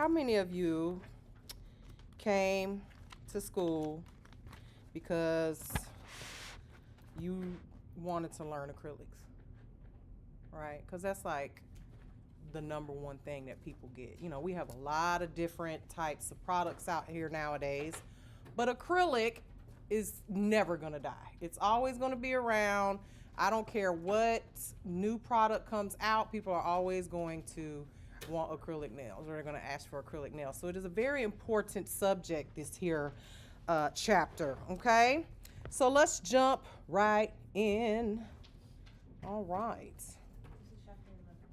how many of you came to school because you wanted to learn acrylics, right? Because that's like the number one thing that people get. You know, we have a lot of different types of products out here nowadays, but acrylic is never gonna die. It's always gonna be around. I don't care what new product comes out, people are always going to want acrylic nails, or they're gonna ask for acrylic nails. So it is a very important subject, this here chapter, okay? So let's jump right in. All right.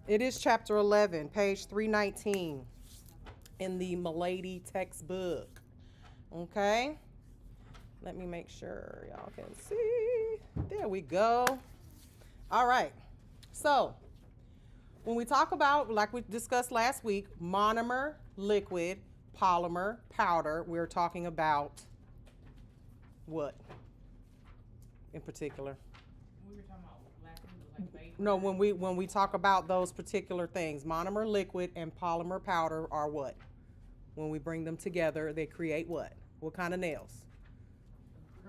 It is chapter 11, page 319 in the Milady textbook. Okay? Let me make sure y'all can see. There we go. All right. So, when we talk about, like we discussed last week, monomer, liquid, polymer, powder, we're talking about what in particular? We were talking about last week was like vapor. No, when we talk about those particular things, monomer liquid and polymer powder are what? When we bring them together, they create what? What kind of nails?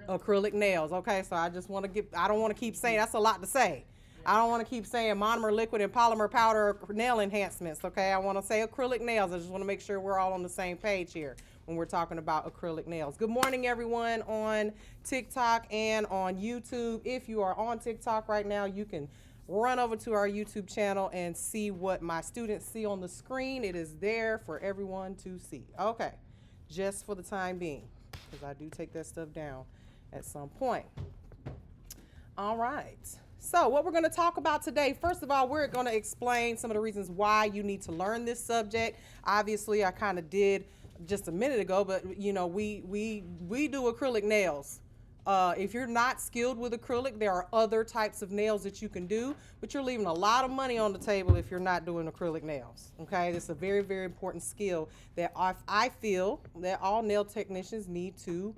Acrylic nails. Okay, so I just want to I don't want to keep saying, that's a lot to say. I don't want to keep saying monomer liquid and polymer powder nail enhancements, okay? I want to say acrylic nails. I just want to make sure we're all on the same page here when we're talking about acrylic nails. Good morning, everyone on TikTok and on YouTube. If you are on TikTok right now, you can run over to our YouTube channel and see what my students see on the screen. It is there for everyone to see. Okay, just for the time being, because I do take that stuff down at some point. All right. So what we're going to talk about today, first of all, we're going to explain some of the reasons why you need to learn this subject. Obviously, I kind of did just a minute ago, but you know, we do acrylic nails. If you're not skilled with acrylic, there are other types of nails that you can do, but you're leaving a lot of money on the table if you're not doing acrylic nails. Okay, this is a very, very important skill that I feel that all nail technicians need to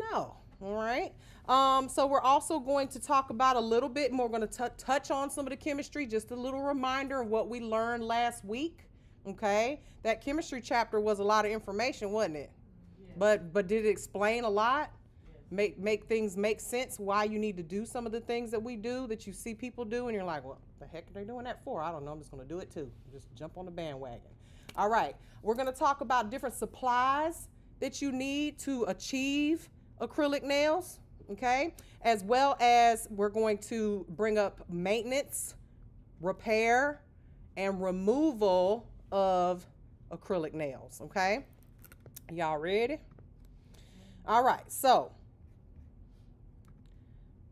know. All right. So we're also going to talk about a little bit more. We're going to touch on some of the chemistry, just a little reminder of what we learned last week. Okay. That chemistry chapter was a lot of information, wasn't it? Yeah. But did it explain a lot? Yeah. Make things make sense, why you need to do some of the things that we do, that you see people do, and you're like, well, what the heck are they doing that for? I don't know. I'm just going to do it too. Just jump on the bandwagon. All right. We're going to talk about different supplies that you need to achieve acrylic nails, okay? As well as we're going to bring up maintenance, repair, and removal of acrylic nails, okay? Y'all ready? All right, so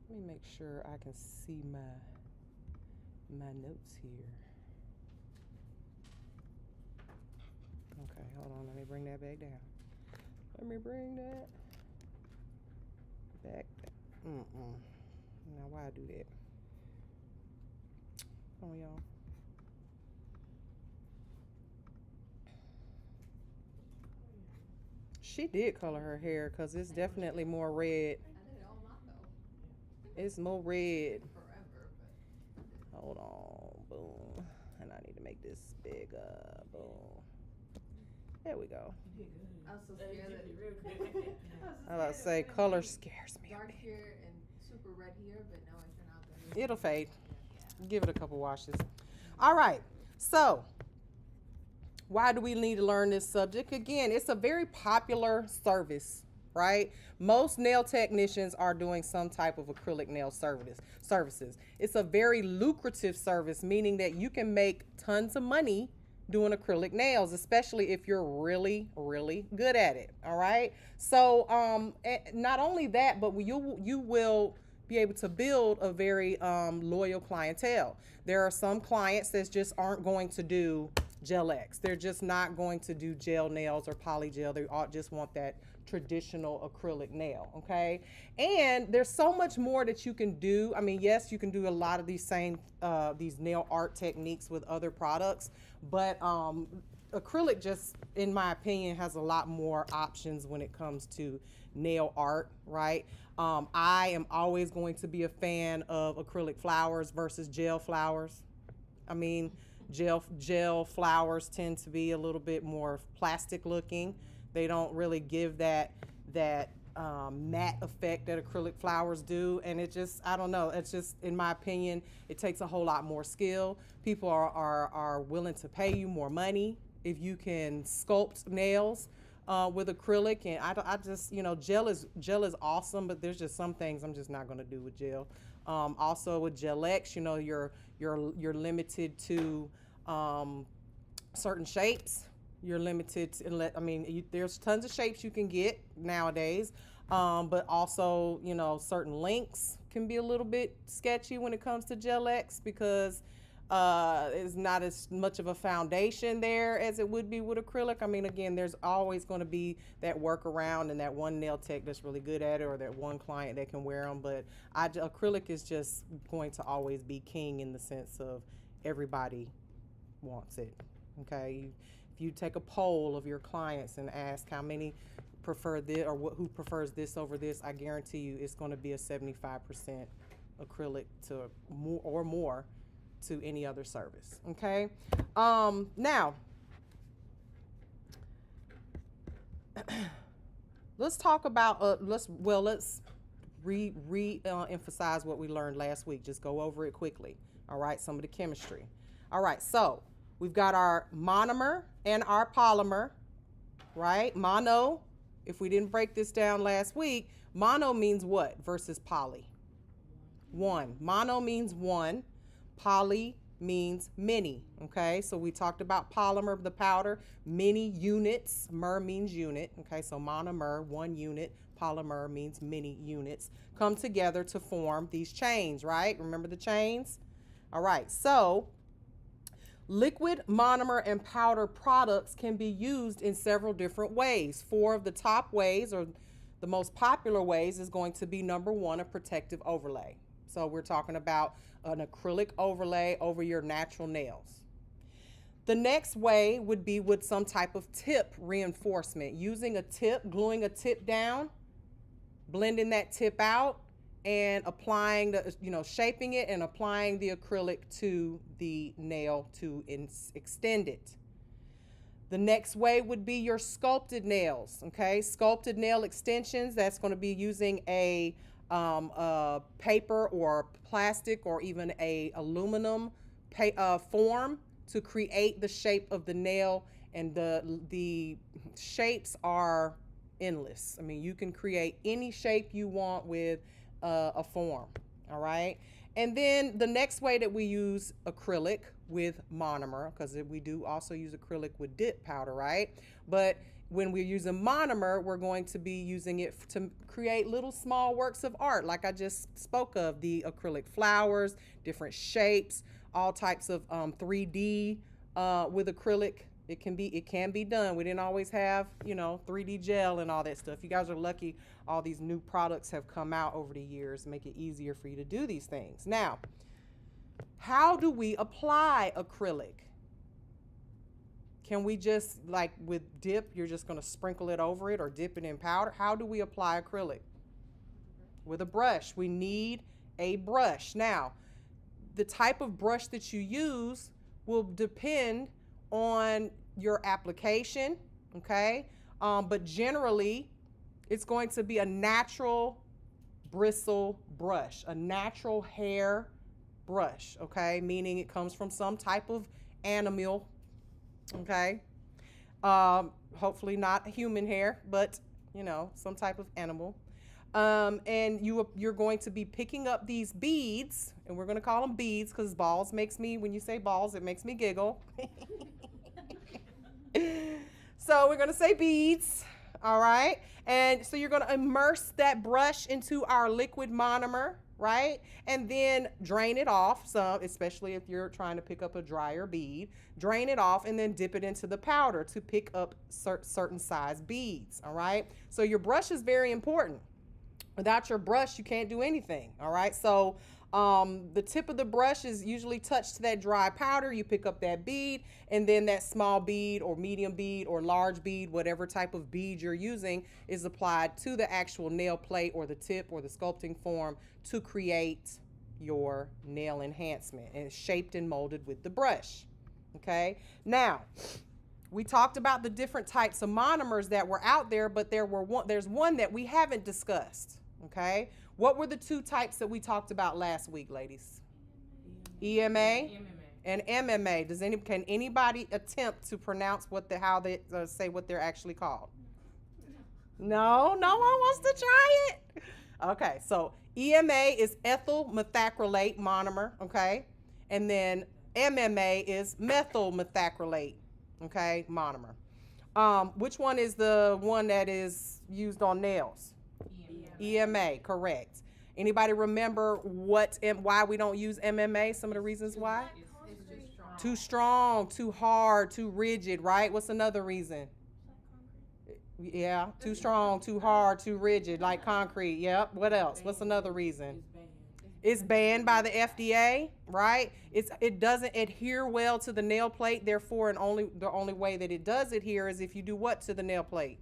let me make sure I can see my notes here. Okay, hold on, let me bring that back down. Let me bring that back. Now why I do that? Oh, y'all. She did color her hair because it's definitely more red. It's more red. Hold on. Boom. And I need to make this bigger. Boom. There we go. I was so scared I was about to say, color scares me. Dark here and super red here, but no, it turned out good. It'll fade. Give it a couple washes. All right. So, why do we need to learn this subject? Again, it's a very popular service, right? Most nail technicians are doing some type of acrylic nail services. It's a very lucrative service, meaning that you can make tons of money doing acrylic nails, especially if you're really, really good at it. All right. So not only that, but you will be able to build a very loyal clientele. There are some clients that just aren't going to do Gel X. They're just not going to do gel nails or polygel. They all just want that traditional acrylic nail, okay? And there's so much more that you can do. I mean, yes, you can do a lot of these same these nail art techniques with other products, but acrylic just, in my opinion, has a lot more options when it comes to nail art, right? I am always going to be a fan of acrylic flowers versus gel flowers. I mean, Gel flowers tend to be a little bit more plastic looking. They don't really give that matte effect that acrylic flowers do, and it just, I don't know, it's just, in my opinion, it takes a whole lot more skill. People are willing to pay you more money if you can sculpt nails with acrylic. And I just, you know, gel is awesome, but there's just some things I'm just not going to do with gel. Also with Gel-X, you know, you're limited to certain shapes. You're limited to, I mean, there's tons of shapes you can get nowadays, but also, you know, certain lengths can be a little bit sketchy when it comes to Gel-X, because it's not as much of a foundation there as it would be with acrylic. I mean, again, there's always going to be that workaround and that one nail tech that's really good at it, or that one client that can wear them, but acrylic is just going to always be king, in the sense of everybody wants it. Okay, if you take a poll of your clients and ask how many prefer this, or who prefers this over this, I guarantee you it's going to be a 75% acrylic to more to any other service. Okay, now let's talk about let's emphasize what we learned last week. Just go over it quickly. All right, some of the chemistry. All right, so we've got our monomer and our polymer, right? Mono, if we didn't break this down last week, mono means what versus poly? One. Mono means one. Poly means many, okay? So we talked about polymer, the powder, many units. Mer means unit, okay? So monomer, one unit. Polymer means many units. Come together to form these chains, right? Remember the chains? All right, so liquid, monomer, and powder products can be used in several different ways. 4 of the top ways, or the most popular ways, is going to be number 1, a protective overlay. So we're talking about an acrylic overlay over your natural nails. The next way would be with some type of tip reinforcement, using a tip, gluing a tip down, blending that tip out, and applying the, you know, shaping it and applying the acrylic to the nail to extend it. The next way would be your sculpted nails, okay? Sculpted nail extensions, that's going to be using a paper or plastic or even a aluminum form to create the shape of the nail, and the shapes are endless. I mean, you can create any shape you want with a form, all right? And then the next way that we use acrylic with monomer, because we do also use acrylic with dip powder, right? But when we're using monomer, we're going to be using it to create little small works of art, like I just spoke of, the acrylic flowers, different shapes, all types of 3D with acrylic. It can be done. We didn't always have, you know, 3D gel and all that stuff. You guys are lucky all these new products have come out over the years, make it easier for you to do these things. Now, how do we apply acrylic? Can we just, like with dip, you're just going to sprinkle it over it or dip it in powder? How do we apply acrylic? With a brush. We need a brush. Now, the type of brush that you use will depend on your application, okay? But generally, it's going to be a natural bristle brush, a natural hair brush, okay? Meaning it comes from some type of animal, okay? Hopefully not human hair, but, you know, some type of animal. And you're going to be picking up these beads, and we're going to call them beads because balls makes me, when you say balls, it makes me giggle. So we're going to say beads, all right? And so you're going to immerse that brush into our liquid monomer, right? And then drain it off some, especially if you're trying to pick up a drier bead. Drain it off and then dip it into the powder to pick up certain size beads, all right? So your brush is very important. Without your brush, you can't do anything, all right? So the tip of the brush is usually touched to that dry powder. You pick up that bead, and then that small bead or medium bead or large bead, whatever type of bead you're using, is applied to the actual nail plate or the tip or the sculpting form to create your nail enhancement, and it's shaped and molded with the brush, Okay, now we talked about the different types of monomers that were out there, but there's one that we haven't discussed. Okay, what were the two types that we talked about last week, ladies? EMA and MMA. Can anybody attempt to pronounce how they say what they're actually called? No one wants to try it. Okay, so EMA is ethyl methacrylate monomer, okay? And then MMA is methyl methacrylate, okay, monomer. Which one is the one that is used on nails? EMA, correct. Anybody remember why we don't use MMA? Some of the reasons why? It's just strong. Too strong, too hard, too rigid, right? What's another reason? Yeah, too strong, too hard, too rigid, like concrete. Yep. What else? What's another reason? It's banned by the FDA, right? It doesn't adhere well to the nail plate. Therefore, the only way that it does adhere is if you do what to the nail plate?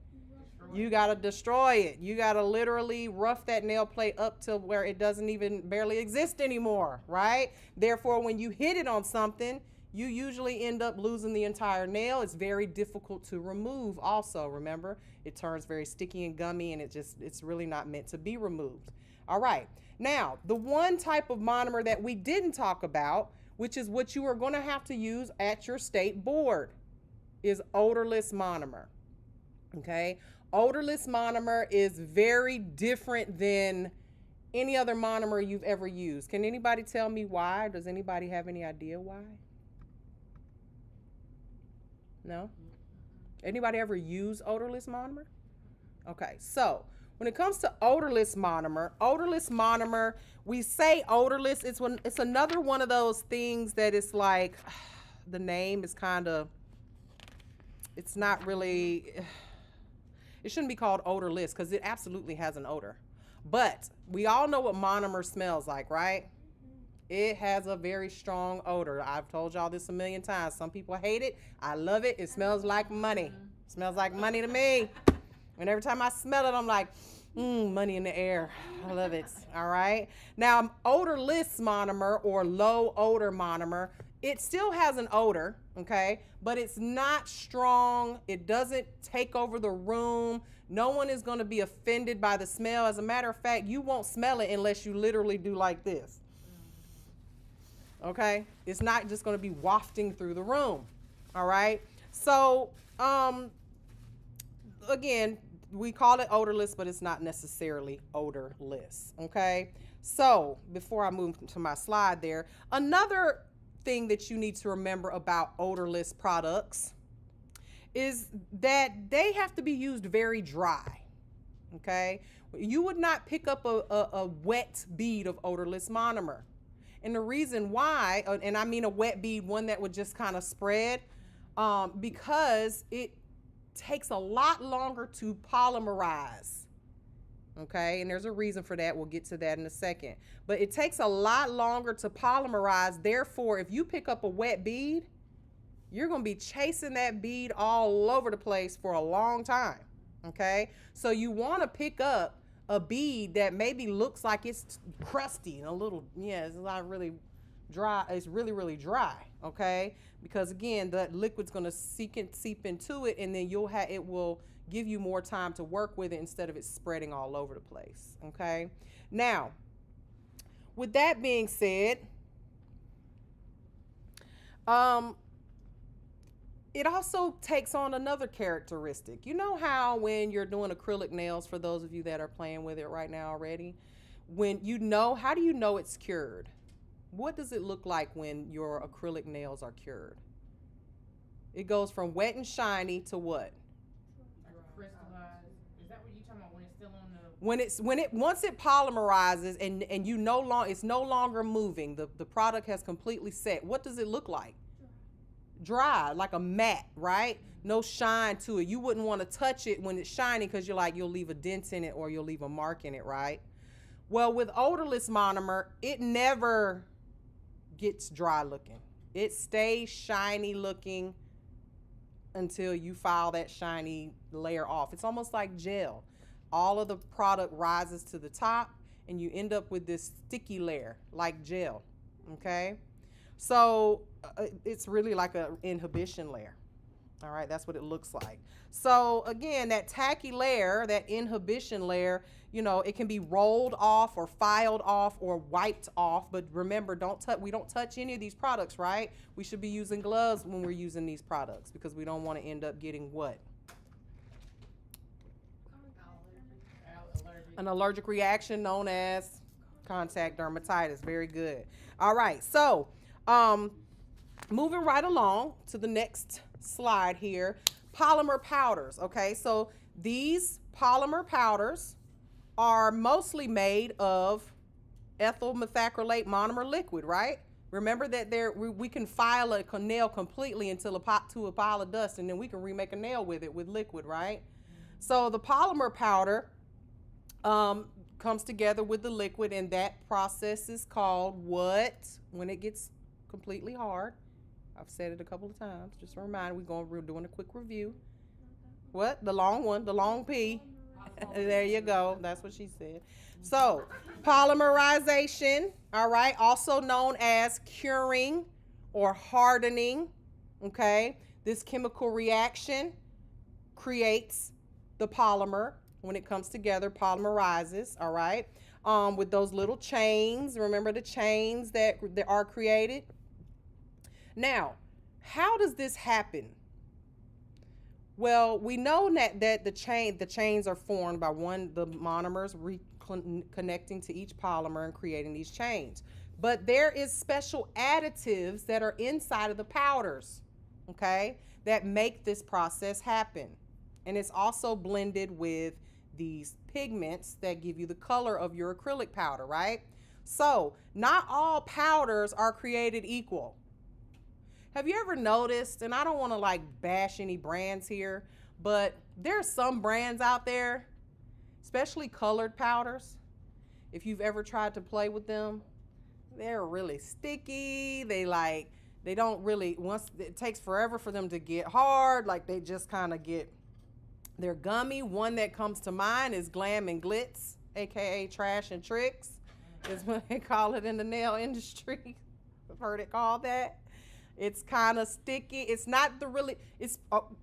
You gotta destroy it. You gotta literally rough that nail plate up to where it doesn't even barely exist anymore, right? Therefore, when you hit it on something, you usually end up losing the entire nail. It's very difficult to remove also, remember? It turns very sticky and gummy, and it's really not meant to be removed. All right, now, the one type of monomer that we didn't talk about, which is what you are gonna have to use at your state board, is odorless monomer, okay? Odorless monomer is very different than any other monomer you've ever used. Can anybody tell me why? Does anybody have any idea why? No? Anybody ever use odorless monomer? Okay, so when it comes to odorless monomer, we say odorless, it's another one of those things that it's like, the name is kind of, it's not really, it shouldn't be called odorless because it absolutely has an odor. But we all know what monomer smells like, right? It has a very strong odor. I've told y'all this a million times. Some people hate it. I love it. It smells like money. It smells like money to me. And every time I smell it, I'm like, money in the air. I love it. All right. Now, odorless monomer or low odor monomer, it still has an odor, okay? But it's not strong. It doesn't take over the room. No one is going to be offended by the smell. As a matter of fact, you won't smell it unless you literally do like this. Okay? It's not just going to be wafting through the room. All right? So, again, we call it odorless, but it's not necessarily odorless. Okay? So, before I move to my slide there, another thing that you need to remember about odorless products is that they have to be used very dry. Okay? You would not pick up a wet bead of odorless monomer. And the reason why, and I mean a wet bead, one that would just kind of spread, because it takes a lot longer to polymerize. Okay, and there's a reason for that. We'll get to that in a second. But it takes a lot longer to polymerize. Therefore, if you pick up a wet bead, you're going to be chasing that bead all over the place for a long time. Okay, so you want to pick up a bead that maybe looks like it's crusty and a little, it's not really dry. It's really, really dry. Okay, because again, the liquid's going to seep into it, and then it will give you more time to work with it instead of it spreading all over the place. Okay, now with that being said, it also takes on another characteristic. You know how when you're doing acrylic nails, for those of you that are playing with it right now already, how do you know it's cured? What does it look like when your acrylic nails are cured? It goes from wet and shiny to what? Crystallized. Is that what you're talking about when it's still on the... Once it polymerizes and it's no longer moving, the product has completely set. What does it look like? Dry, like a matte, right? No shine to it. You wouldn't want to touch it when it's shiny because you'll leave a dent in it or you'll leave a mark in it, right? Well, with odorless monomer, it never gets dry looking. It stays shiny looking until you file that shiny layer off. It's almost like gel. All of the product rises to the top and you end up with this sticky layer like gel, okay? So it's really like an inhibition layer. All right, that's what it looks like. So again, that tacky layer, that inhibition layer, you know, it can be rolled off or filed off or wiped off. But remember, we don't touch any of these products, right? We should be using gloves when we're using these products because we don't want to end up getting what? An allergic reaction known as contact dermatitis. Very good. All right, so moving right along to the next slide here, polymer powders. Okay, so these polymer powders are mostly made of ethyl methacrylate monomer liquid, right? Remember that we can file a nail completely until a pile of dust, and then we can remake a nail with it with liquid, right? So the polymer powder comes together with the liquid, and that process is called what? When it gets completely hard. I've said it a couple of times. Just a reminder, we're doing a quick review. What? The long one, the long P. There you go. That's what she said. So, polymerization, all right, also known as curing or hardening, okay? This chemical reaction creates the polymer. When it comes together, polymerizes, all right? With those little chains, remember the chains that are created? Now, how does this happen? Well, we know that the chains are formed by the monomers connecting to each polymer and creating these chains. But there is special additives that are inside of the powders, okay, that make this process happen. And it's also blended with these pigments that give you the color of your acrylic powder, right? So, not all powders are created equal. Have you ever noticed, and I don't want to like bash any brands here, but there's some brands out there, especially colored powders. If you've ever tried to play with them, they're really sticky. They don't really, once it takes forever for them to get hard, like they just kind of they're gummy. One that comes to mind is Glam and Glitz, aka Trash and Tricks, is what they call it in the nail industry. I've heard it called that. It's kind of sticky. It's not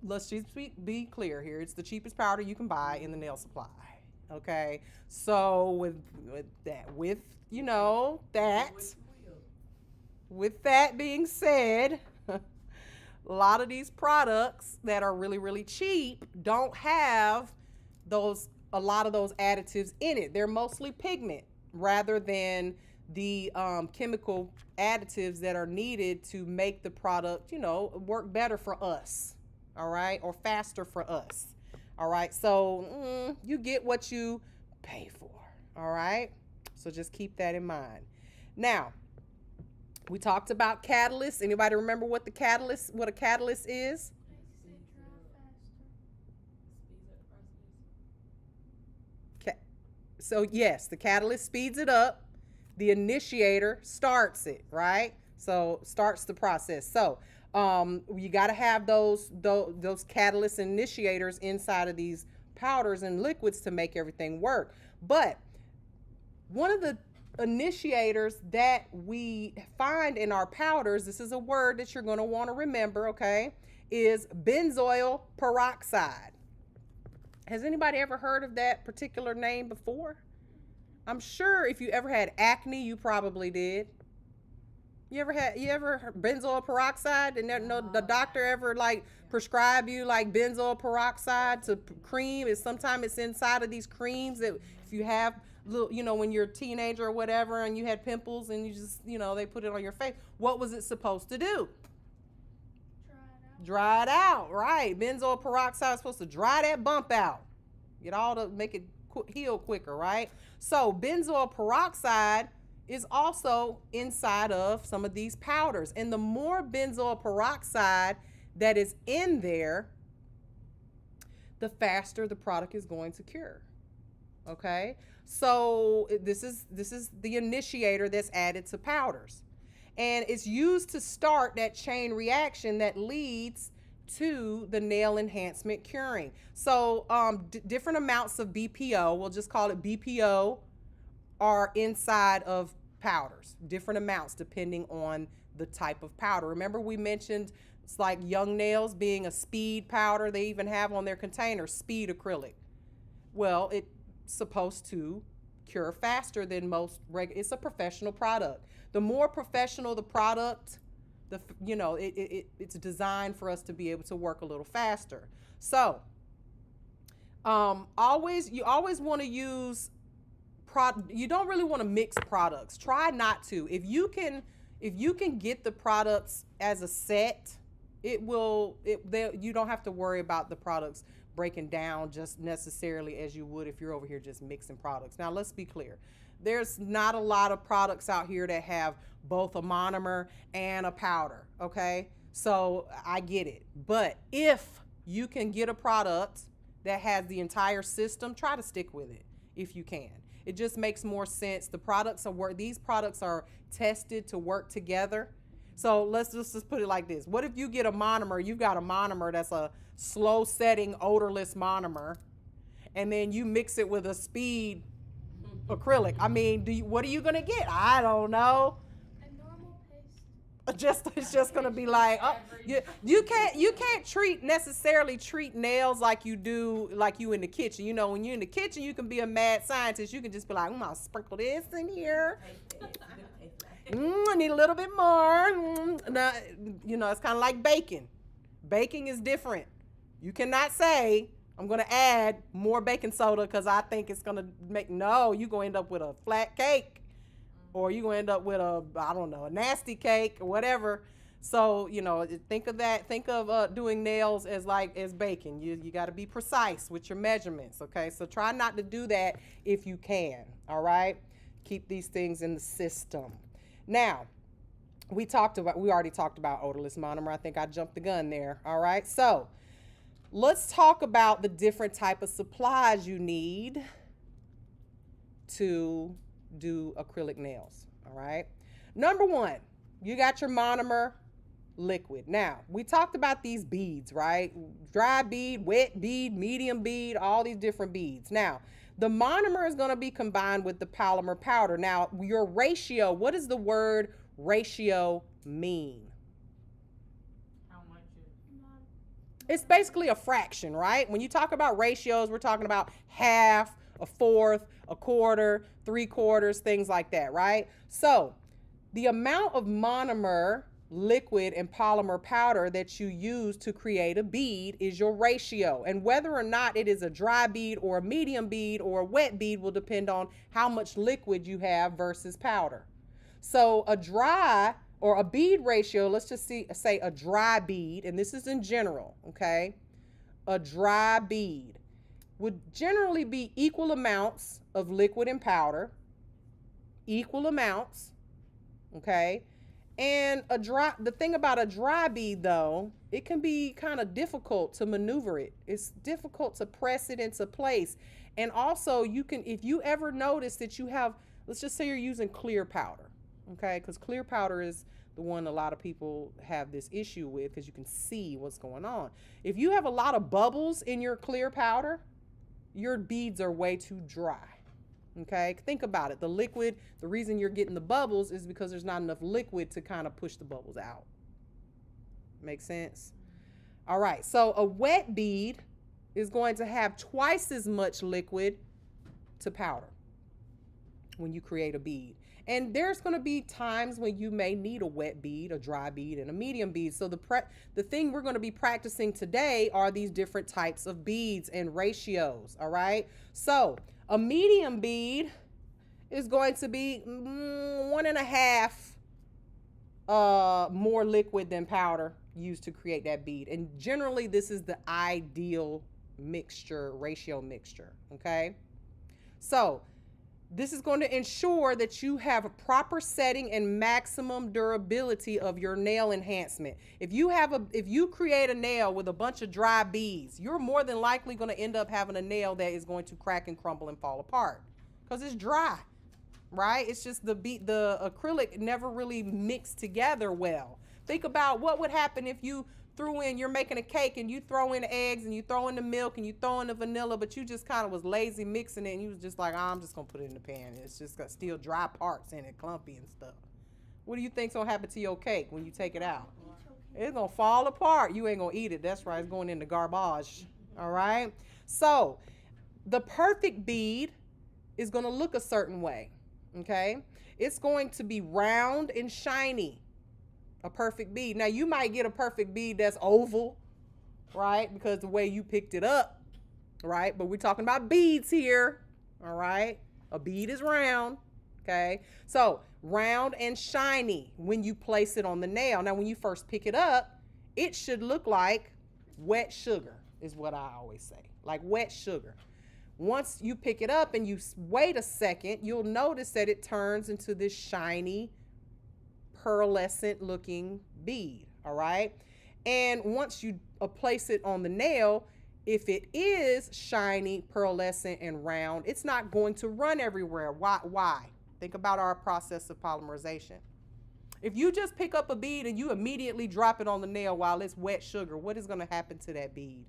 let's just be clear here. It's the cheapest powder you can buy in the nail supply. Okay. So with that being said, a lot of these products that are really, really cheap don't have a lot of those additives in it. They're mostly pigment rather than the chemical additives that are needed to make the product, work better for us, all right, or faster for us, all right. So you get what you pay for, all right. So just keep that in mind. Now, we talked about catalysts. Anybody remember what a catalyst is? So yes, the catalyst speeds it up. The initiator starts it, right? So starts the process. So you got to have those catalyst initiators inside of these powders and liquids to make everything work. But one of the initiators that we find in our powders, this is a word that you're going to want to remember, okay, is benzoyl peroxide. Has anybody ever heard of that particular name before? I'm sure if you ever had acne, you probably did. You ever heard benzoyl peroxide? And the doctor ever prescribe you benzoyl peroxide to cream? Sometimes it's inside of these creams that if you have little, when you're a teenager or whatever and you had pimples and you just, they put it on your face. What was it supposed to do? Dry it out, right? Benzoyl peroxide is supposed to dry that bump out. Make it heal quicker, right? So benzoyl peroxide is also inside of some of these powders. And the more benzoyl peroxide that is in there, the faster the product is going to cure. Okay? So this is the initiator that's added to powders. And it's used to start that chain reaction that leads to the nail enhancement curing. So different amounts of BPO, we'll just call it BPO, are inside of powders, different amounts depending on the type of powder. Remember we mentioned it's like young nails being a speed powder. They even have on their container speed acrylic. Well, it's supposed to cure faster than most it's a professional product. The more professional the product, it's designed for us to be able to work a little faster. So you always want to use you don't really want to mix products. Try not to. If you can get the products as a set, you don't have to worry about the products breaking down just necessarily as you would if you're over here just mixing products. Now let's be clear. There's not a lot of products out here that have both a monomer and a powder, okay? So I get it. But if you can get a product that has the entire system, try to stick with it if you can. It just makes more sense. These products are tested to work together. So let's just put it like this. What if you get a monomer, you've got a monomer that's a slow setting odorless monomer, and then you mix it with a speed acrylic? I mean, what are you gonna get? I don't know. A normal paste. It's just gonna be like, oh, you can't necessarily treat nails like you do like you in the kitchen. You know, when you're in the kitchen, you can be a mad scientist. You can just be like, I'll sprinkle this in here. I need a little bit more. Now, it's kind of like baking. Baking is different. You cannot say, I'm going to add more baking soda because I think it's going to no, you're going to end up with a flat cake, or you're going to end up with a nasty cake or whatever. So, think of that. Think of doing nails as baking. You got to be precise with your measurements, okay? So try not to do that if you can, all right? Keep these things in the system. Now, we already talked about odorless monomer. I think I jumped the gun there, all right? So let's talk about the different type of supplies you need to do acrylic nails, all right? Number one, you got your monomer liquid. Now, we talked about these beads, right? Dry bead, wet bead, medium bead, all these different beads. Now, the monomer is going to be combined with the polymer powder. Now, your ratio, what does the word ratio mean? How much It's basically a fraction, right? When you talk about ratios, we're talking about half, a fourth, a quarter, 3/4, things like that, right? So the amount of monomer liquid and polymer powder that you use to create a bead is your ratio. And whether or not it is a dry bead or a medium bead or a wet bead will depend on how much liquid you have versus powder. So a dry or a bead ratio, let's just say a dry bead, and this is in general, okay? A dry bead would generally be equal amounts of liquid and powder, equal amounts, okay? And the thing about a dry bead though, it can be kind of difficult to maneuver it. It's difficult to press it into place. And also if you ever notice that you have, let's just say you're using clear powder, okay? Because clear powder is the one a lot of people have this issue with because you can see what's going on. If you have a lot of bubbles in your clear powder, your beads are way too dry. Okay, think about it. The liquid, the reason you're getting the bubbles is because there's not enough liquid to kind of push the bubbles out. Make sense? All right, so a wet bead is going to have twice as much liquid to powder when you create a bead. And there's going to be times when you may need a wet bead, a dry bead, and a medium bead. So the thing we're going to be practicing today are these different types of beads and ratios, all right? So a medium bead is going to be 1.5 more liquid than powder used to create that bead. And generally, this is the ideal ratio mixture, okay? So this is going to ensure that you have a proper setting and maximum durability of your nail enhancement. If you create a nail with a bunch of dry beads, you're more than likely going to end up having a nail that is going to crack and crumble and fall apart because it's dry, right? It's just the acrylic never really mixed together well. Think about what would happen if you you're making a cake and you throw in the eggs and you throw in the milk and you throw in the vanilla, but you just kind of was lazy mixing it and you was just like, oh, I'm just gonna put it in the pan. It's just got still dry parts in it, clumpy and stuff. What do you think's gonna happen to your cake when you take it out? It's gonna fall apart. You ain't gonna eat it. That's right, it's going in the garbage. All right? So the perfect bead is gonna look a certain way. Okay? It's going to be round and shiny. A perfect bead. Now you might get a perfect bead that's oval, right? Because the way you picked it up, right? But we're talking about beads here, all right? A bead is round, okay? So round and shiny when you place it on the nail. Now when you first pick it up, it should look like wet sugar is what I always say, like wet sugar. Once you pick it up and you wait a second, you'll notice that it turns into this shiny, pearlescent looking bead, all right? And once you place it on the nail, if it is shiny, pearlescent, and round, it's not going to run everywhere. Why? Think about our process of polymerization. If you just pick up a bead and you immediately drop it on the nail while it's wet sugar, what is going to happen to that bead?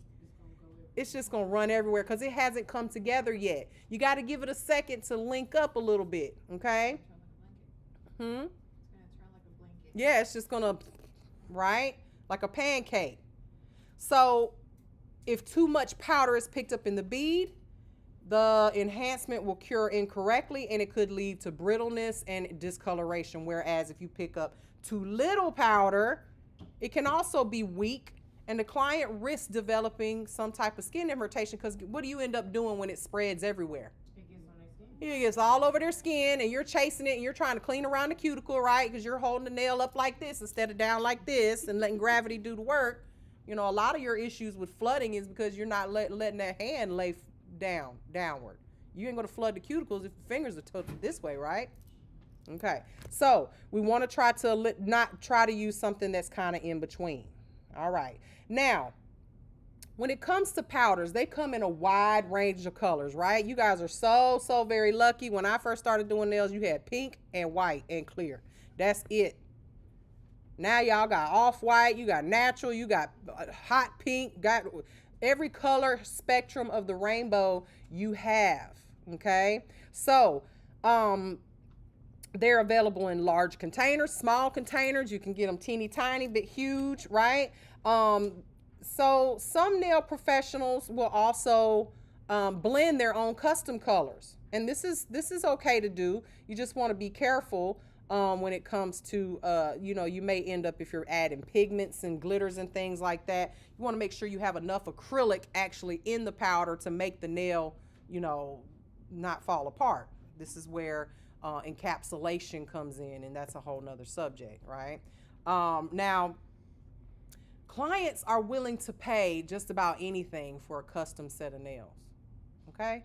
It's just going to run everywhere because it hasn't come together yet. You got to give it a second to link up a little bit, okay? Yeah, it's just gonna, right? Like a pancake. So if too much powder is picked up in the bead, the enhancement will cure incorrectly and it could lead to brittleness and discoloration. Whereas if you pick up too little powder, it can also be weak and the client risks developing some type of skin irritation because what do you end up doing when it spreads everywhere? It gets all over their skin and you're chasing it and you're trying to clean around the cuticle, right? Because you're holding the nail up like this instead of down like this and letting gravity do the work. You know, a lot of your issues with flooding is because you're not letting that hand lay downward. You ain't going to flood the cuticles if the fingers are tilted this way, right? Okay. So we want to try to not try to use something that's kind of in between. All right. Now, when it comes to powders, they come in a wide range of colors, right? You guys are so very lucky. When I first started doing nails, you had pink and white and clear. That's it. Now y'all got off-white, you got natural, you got hot pink, got every color spectrum of the rainbow you have, okay? So, they're available in large containers, small containers. You can get them teeny tiny, but huge, right? So some nail professionals will also blend their own custom colors. And this is okay to do. You just want to be careful when it comes to, you may end up, if you're adding pigments and glitters and things like that, you want to make sure you have enough acrylic actually in the powder to make the nail, not fall apart. This is where encapsulation comes in, and that's a whole nother subject, right? Now, clients are willing to pay just about anything for a custom set of nails, okay?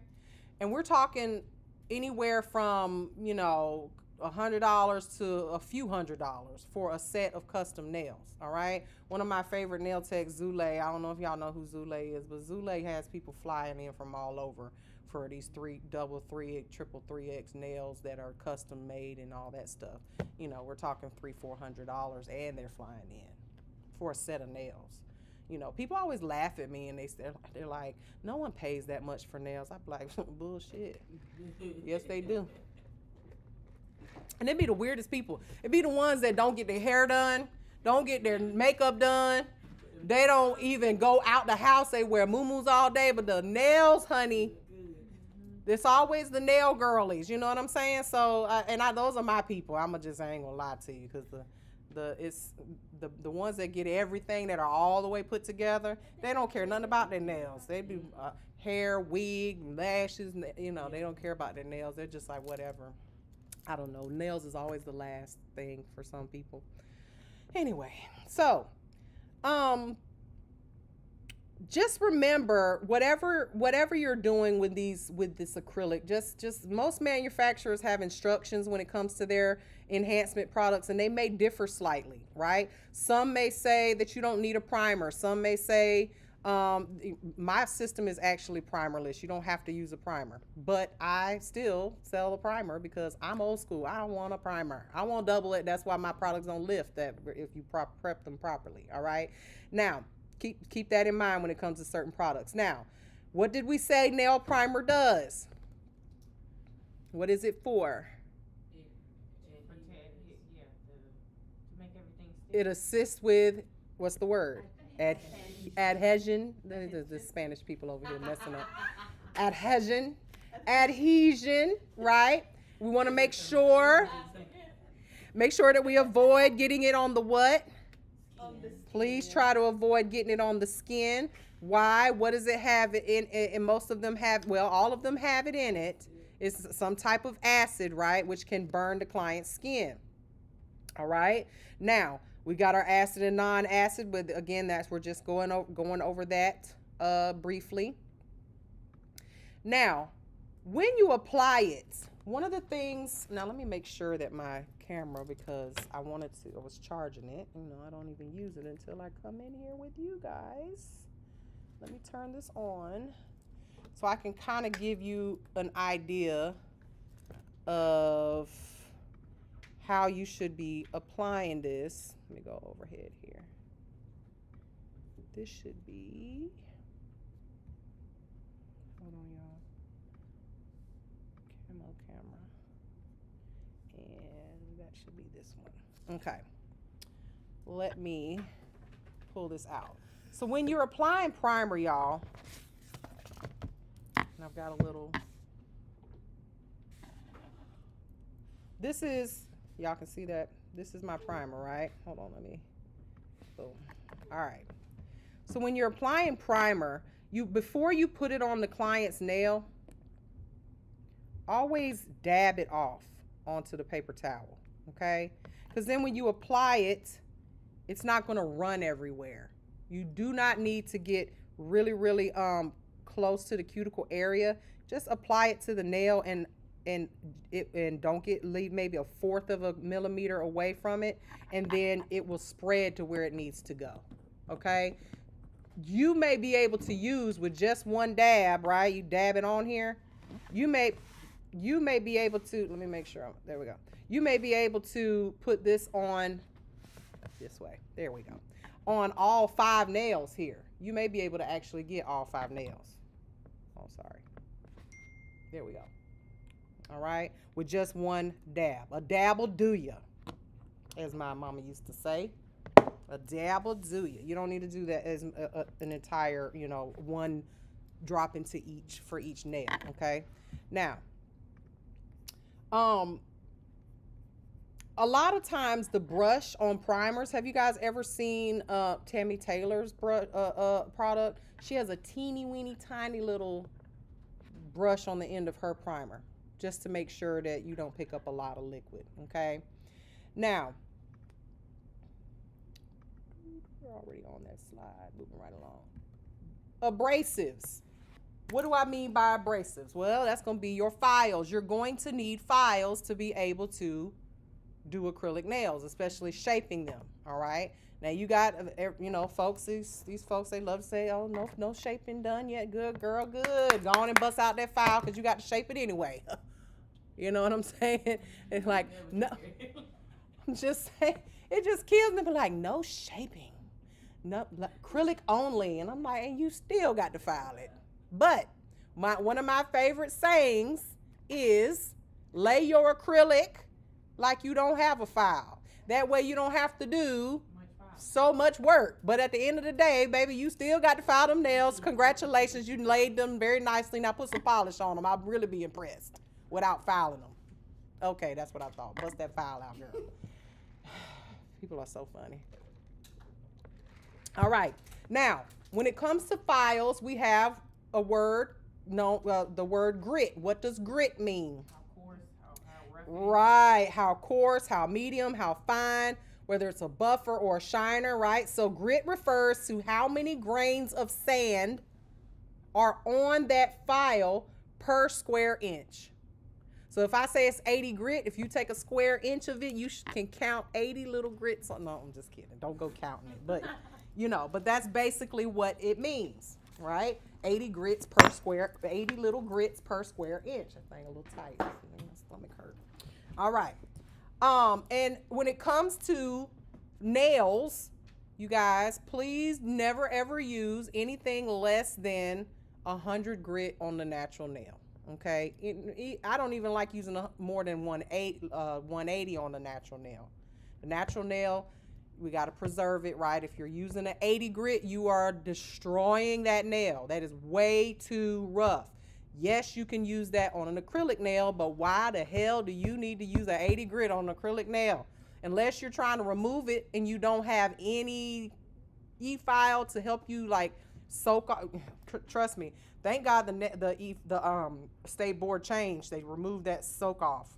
And we're talking anywhere from, $100 to a few $100s for a set of custom nails, all right? One of my favorite nail techs, Zule, I don't know if y'all know who Zule is, but Zule has people flying in from all over for these double 3X, triple 3X nails that are custom made and all that stuff. We're talking $300-400 and they're flying in for a set of nails. People always laugh at me and they're like, no one pays that much for nails. I'm like, bullshit. Yes, they do. And they be the weirdest people. It be the ones that don't get their hair done, don't get their makeup done. They don't even go out the house. They wear muumuus all day, but the nails, honey, it's always the nail girlies. You know what I'm saying? So, those are my people. I ain't gonna lie to you, because the ones that get everything that are all the way put together, they don't care nothing about their nails. They do hair, wig, lashes. They don't care about their nails. They're just like whatever. I don't know. Nails is always the last thing for some people. Anyway, so just remember, whatever you're doing with this acrylic, just most manufacturers have instructions when it comes to their enhancement products, and they may differ slightly, right? Some may say that you don't need a primer. Some may say My system is actually primerless. You don't have to use a primer, but I still sell a primer because I'm old school. I don't want a primer. I won't double it. That's why my products don't lift that if you prep them properly. All right. Now, keep that in mind when it comes to certain products. Now, what did we say nail primer does? What is it for? It assists with, what's the word? Adhesion. The Spanish people over here messing up. Adhesion, right? We want to make sure that we avoid getting it on the what? Please try to avoid getting it on the skin. Why? What does it have in? And most of them have, well, all of them have it in it. It's some type of acid, right, which can burn the client's skin. All right. Now, we got our acid and non-acid, but again, we're just going over that briefly. Now, when you apply it, one of the things, now let me make sure that my camera, because I was charging it. I don't even use it until I come in here with you guys. Let me turn this on so I can kind of give you an idea of how you should be applying this. Let me go overhead here. This should be, hold on y'all, camera, and that should be this one. Okay, let me pull this out. So when you're applying primer, y'all, and I've got a little, this is, y'all can see that this is my primer, right? Hold on, let me, boom. All right. So when you're applying primer, before you put it on the client's nail, always dab it off onto the paper towel, okay? Because then when you apply it, it's not going to run everywhere. You do not need to get really, really close to the cuticle area. Just apply it to the nail and don't leave maybe 1/4 of a millimeter away from it, and then it will spread to where it needs to go. Okay, you may be able to use with just one dab, right? You dab it on here. You may be able to, let me make sure, there we go. You may be able to put this on this way. There we go. On all 5 nails here. You may be able to actually get all 5 nails. Oh, sorry. There we go. All right, with just one dab. A dab will do ya, as my mama used to say. A dab will do ya. You don't need to do that as an entire, one drop into each for each nail. Okay. Now, a lot of times the brush on primers. Have you guys ever seen Tammy Taylor's product? She has a teeny weeny tiny little brush on the end of her primer, just to make sure that you don't pick up a lot of liquid, okay? Now, we're already on that slide, moving right along. Abrasives. What do I mean by abrasives? Well, that's going to be your files. You're going to need files to be able to do acrylic nails, especially shaping them, all right? Now, you got, folks, these folks, they love to say, oh, no shaping done yet. Good, girl, good. Go on and bust out that file because you got to shape it anyway. You know what I'm saying? It's like, no, I'm just saying, it just kills me. But like, no shaping, no acrylic only. And I'm like, and you still got to file it. But one of my favorite sayings is lay your acrylic like you don't have a file. That way you don't have to do so much work. But at the end of the day, baby, you still got to file them nails. Congratulations, you laid them very nicely. Now put some polish on them. I'll really be impressed without filing them. Okay, that's what I thought. Bust that file out, girl. People are so funny. All right. Now, when it comes to files, we have a word, the word grit. What does grit mean? How coarse, how rough. Right. How coarse, how medium, how fine, whether it's a buffer or a shiner, right? So grit refers to how many grains of sand are on that file per square inch. So if I say it's 80 grit, if you take a square inch of it, you can count 80 little grits. No, I'm just kidding. Don't go counting it. But you know, but that's basically what it means, right? 80 grits per square, 80 little grits per square inch. That thing a little tight. My stomach hurt. All right. And when it comes to nails, you guys, please never ever use anything less than 100 grit on the natural nail. Okay, I don't even like using more than 180 on the natural nail. The natural nail, we got to preserve it, right? If you're using an 80 grit, you are destroying that nail. That is way too rough. Yes, you can use that on an acrylic nail, but why the hell do you need to use an 80 grit on an acrylic nail? Unless you're trying to remove it and you don't have any e-file to help you like soak off. Trust me. Thank God the state board changed. They removed that soak off.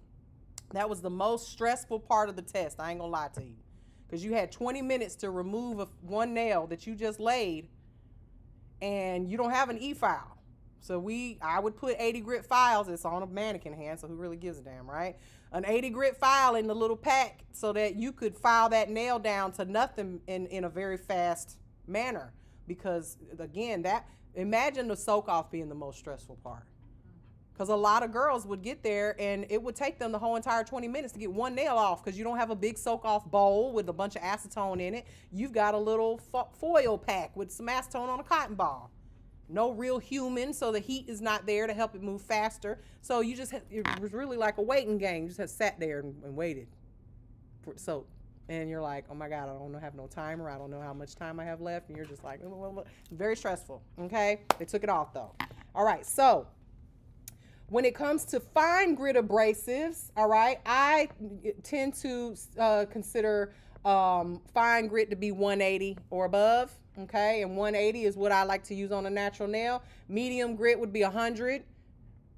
That was the most stressful part of the test. I ain't gonna lie to you, because you had 20 minutes to remove one nail that you just laid, and you don't have an e-file. So I would put 80 grit files. It's on a mannequin hand, so who really gives a damn, right? An 80 grit file in the little pack so that you could file that nail down to nothing in a very fast manner. Because again, imagine the soak off being the most stressful part. Because a lot of girls would get there and it would take them the whole entire 20 minutes to get one nail off, because you don't have a big soak off bowl with a bunch of acetone in it. You've got a little foil pack with some acetone on a cotton ball. No real human, so the heat is not there to help it move faster. So it was really like a waiting game. You just had sat there and waited for soap. And you're like, oh my God, I don't have no timer. I don't know how much time I have left. And you're just like, very stressful. Okay. They took it off though. All right. So when it comes to fine grit abrasives, all right, I tend to consider fine grit to be 180 or above. Okay, and 180 is what I like to use on a natural nail. Medium grit would be 100,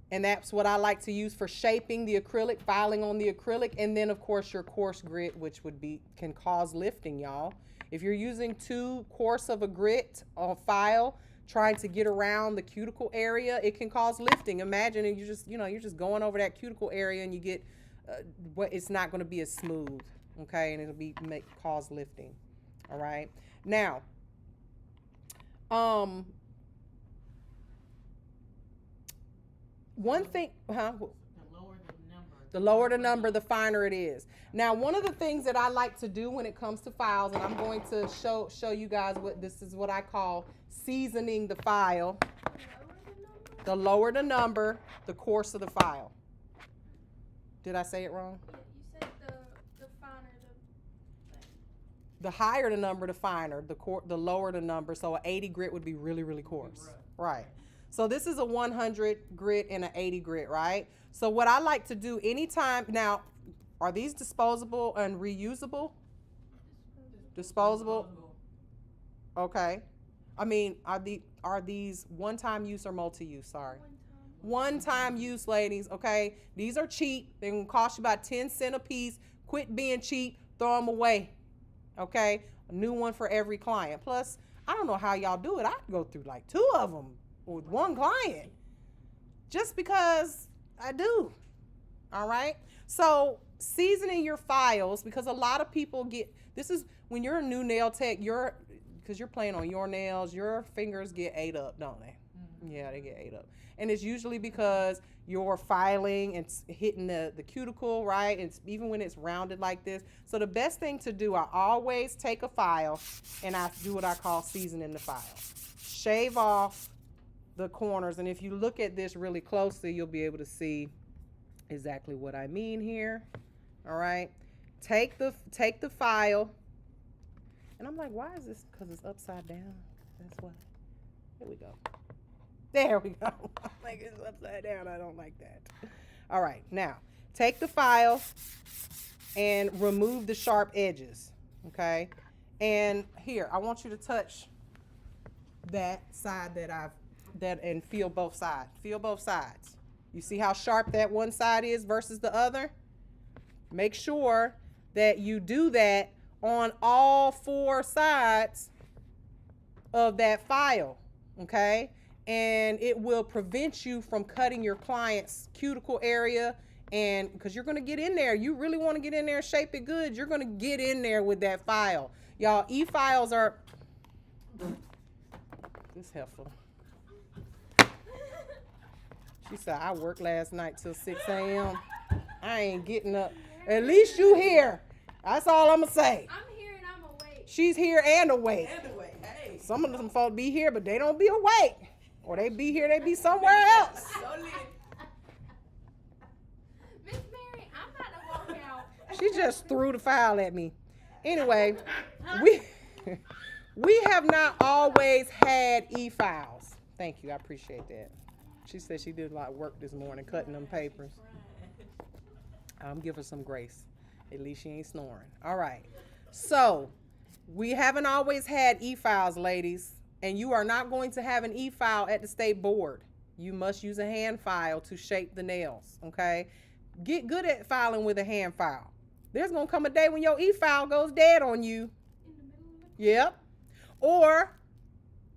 and that's what I like to use for shaping the acrylic, filing on the acrylic. And then of course your coarse grit, which can cause lifting, y'all. If you're using too coarse of a grit on file, trying to get around the cuticle area, it can cause lifting. Imagine you're just going over that cuticle area and you get it's not going to be as smooth, okay, and it'll cause lifting. All right, now one thing, the lower the number, the finer it is. Now, one of the things that I like to do when it comes to files, and I'm going to show you guys what I call seasoning the file. The lower the number, the coarser the file. Did I say it wrong? Yeah, you said the finer the higher the number, the finer. The lower the number. So an 80 grit would be really, really coarse. Right. So this is a 100 grit and an 80 grit, right? So what I like to do anytime, now, are these disposable and reusable? Disposable? Okay. I mean, are these one-time use or multi-use? Sorry. One-time use, ladies, okay? These are cheap. They're going to cost you about 10 cents a piece. Quit being cheap. Throw them away. Okay, a new one for every client. Plus, I don't know how y'all do it. I can go through like 2 of them with one client just because I do. All right. So seasoning your files, because a lot of people this is when you're a new nail tech, because you're playing on your nails, your fingers get ate up, don't they? Mm-hmm. Yeah, they get ate up. And it's usually because you're filing and hitting the cuticle, right? It's even when it's rounded like this. So the best thing to do, I always take a file and I do what I call seasoning the file. Shave off the corners, and if you look at this really closely, you'll be able to see exactly what I mean here. All right, take the file, and I'm like, why is this? Because it's upside down. That's why. Here we go. There we go. I'm like, it's upside down. I don't like that. All right, now take the file and remove the sharp edges. Okay, and here I want you to touch that side and feel both sides. Feel both sides. You see how sharp that one side is versus the other? Make sure that you do that on all 4 sides of that file, okay? And it will prevent you from cutting your client's cuticle area, and because you're going to get in there. You really want to get in there and shape it good. You're going to get in there with that file. Y'all, e-files are, This heifer. She said, I worked last night till 6 a.m. I ain't getting up. At least you here. That's all I'm going to say. I'm here and I'm awake. She's here and awake. And away. Hey. Some of them folks be here, but they don't be awake. Or they be here, they be somewhere else. Don't leave. Miss Mary, I'm about to walk out. She just threw the file at me. Anyway, we have not always had e-files. Thank you, I appreciate that. She said she did a lot of work this morning cutting them papers. Give her some grace. At least she ain't snoring. All right. So, we haven't always had e-files, ladies. And you are not going to have an e-file at the state board. You must use a hand file to shape the nails, okay? Get good at filing with a hand file. There's going to come a day when your e-file goes dead on you. Yep. Or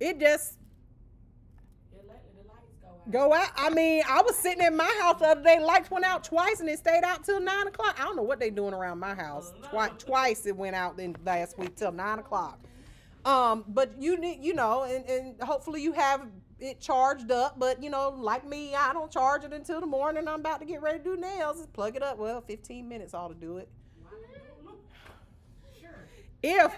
it just go out. I mean, I was sitting in my house the other day, lights went out twice and it stayed out till 9 o'clock. I don't know what they doing around my house. Twice it went out in last week till 9 o'clock. But you need, and hopefully you have it charged up, but like me, I don't charge it until the morning. I'm about to get ready to do nails. Just plug it up. Well, 15 minutes ought to do it. Sure. If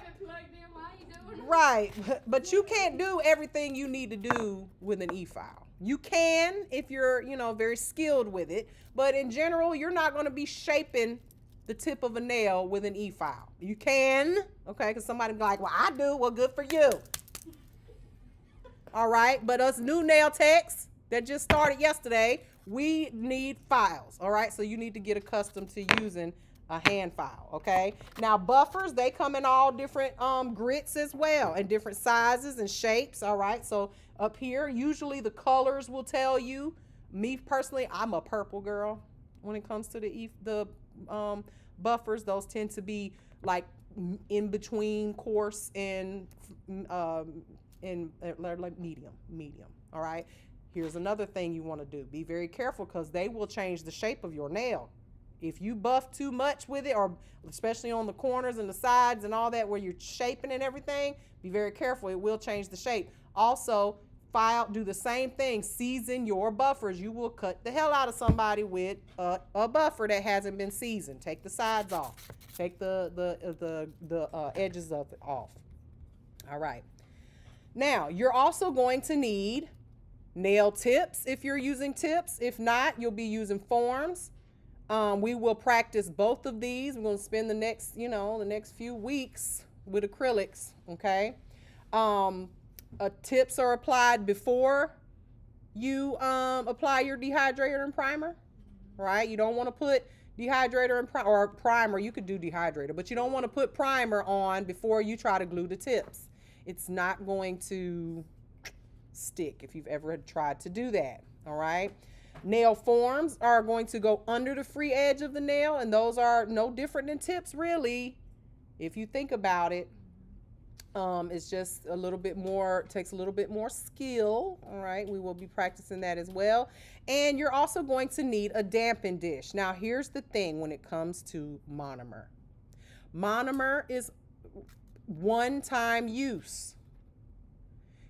Doing right, but you can't do everything you need to do with an e-file. You can if you're, very skilled with it, but in general, you're not going to be shaping the tip of a nail with an e-file. You can, okay, because somebody be like, well, I do. Well, good for you. All right, but us new nail techs that just started yesterday, we need files, all right? So you need to get accustomed to using a hand file, okay? Now, buffers, they come in all different grits as well, and different sizes and shapes, all right? So up here, usually the colors will tell you. Me personally, I'm a purple girl when it comes to the buffers. Those tend to be like in between coarse and like medium. All right. Here's another thing you want to do. Be very careful because they will change the shape of your nail. If you buff too much with it, or especially on the corners and the sides and all that where you're shaping and everything, be very careful. It will change the shape. Also, do the same thing. Season your buffers. You will cut the hell out of somebody with a buffer that hasn't been seasoned. Take the sides off. Take the edges of it off. All right. Now, you're also going to need nail tips if you're using tips. If not, you'll be using forms. We will practice both of these. We're going to spend the next few weeks with acrylics, okay? Tips are applied before you apply your dehydrator and primer, right? You don't want to put dehydrator and primer. You could do dehydrator, but you don't want to put primer on before you try to glue the tips. It's not going to stick if you've ever tried to do that, all right? Nail forms are going to go under the free edge of the nail, and those are no different than tips, really, if you think about it. It's just a little bit more, takes a little bit more skill, all right? We will be practicing that as well. And you're also going to need a damping dish. Now, here's the thing when it comes to monomer. Monomer is one-time use.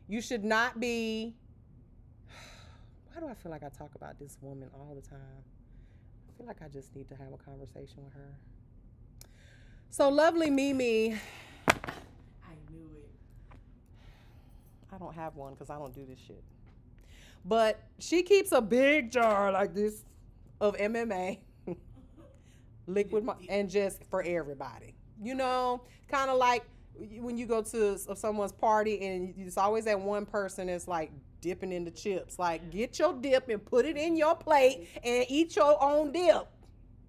You should not be, why do I feel like I talk about this woman all the time? I feel like I just need to have a conversation with her. So lovely Mimi, I don't have one because I don't do this shit. But she keeps a big jar like this of MMA, liquid, and just for everybody. Kind of like when you go to someone's party and it's always that one person that's like dipping in the chips. Like, get your dip and put it in your plate and eat your own dip.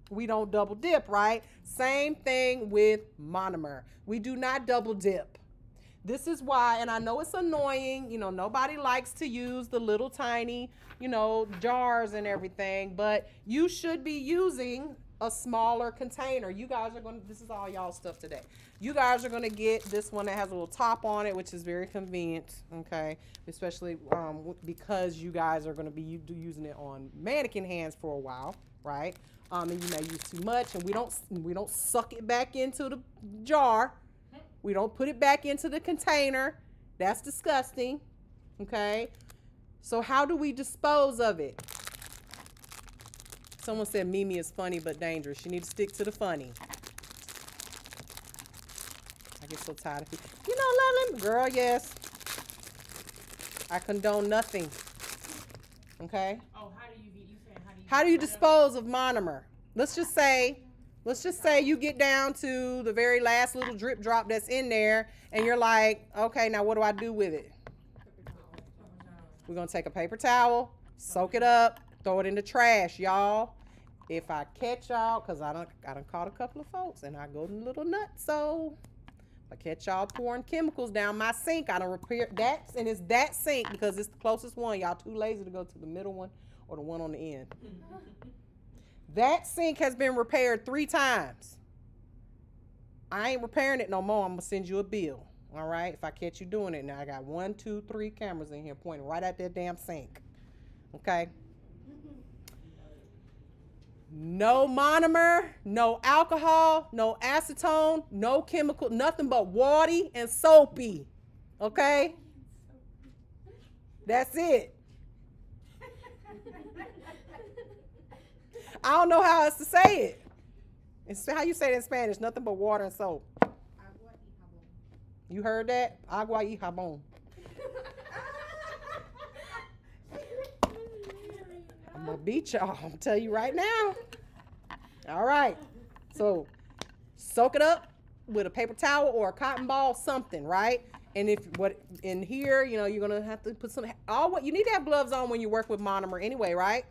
We don't double dip, right? Same thing with monomer. We do not double dip. This is why, and I know it's annoying, nobody likes to use the little tiny, jars and everything, but you should be using a smaller container. You guys are going to, this is all y'all stuff today. You guys are going to get this one that has a little top on it, which is very convenient, okay? Especially because you guys are going to be using it on mannequin hands for a while, right? And you may use too much, and we don't suck it back into the jar. We don't put it back into the container That's disgusting. Okay? So how do we dispose of it? Someone said Mimi is funny but dangerous. You need to stick to the funny. I get so tired of people. You know, Loveland, girl, yes. I condone nothing. Okay? Oh, how do you get, you saying how do you dispose of monomer? Let's just say you get down to the very last little drip drop that's in there and you're like, okay, now what do I do with it? We're going to take a paper towel, soak it up, throw it in the trash, y'all. If I catch y'all, because I done caught a couple of folks and I go a little nuts, so if I catch y'all pouring chemicals down my sink, I done repair that, and it's that sink because it's the closest one. Y'all too lazy to go to the middle one or the one on the end. That sink has been repaired 3 times. I ain't repairing it no more. I'm going to send you a bill. All right? If I catch you doing it. Now, I got 1, 2, 3 cameras in here pointing right at that damn sink. Okay? No monomer, no alcohol, no acetone, no chemical, nothing but watery and soapy. Okay? That's it. I don't know how else to say it. It's how you say it in Spanish. Nothing but water and soap. Agua y jabón. You heard that? Agua y jabón. I'm going to beat y'all. I'm tell you right now. All right. So soak it up with a paper towel or a cotton ball, something, right? And if what in here, you know, you're going to have to put some, you need to have gloves on when you work with monomer anyway, right?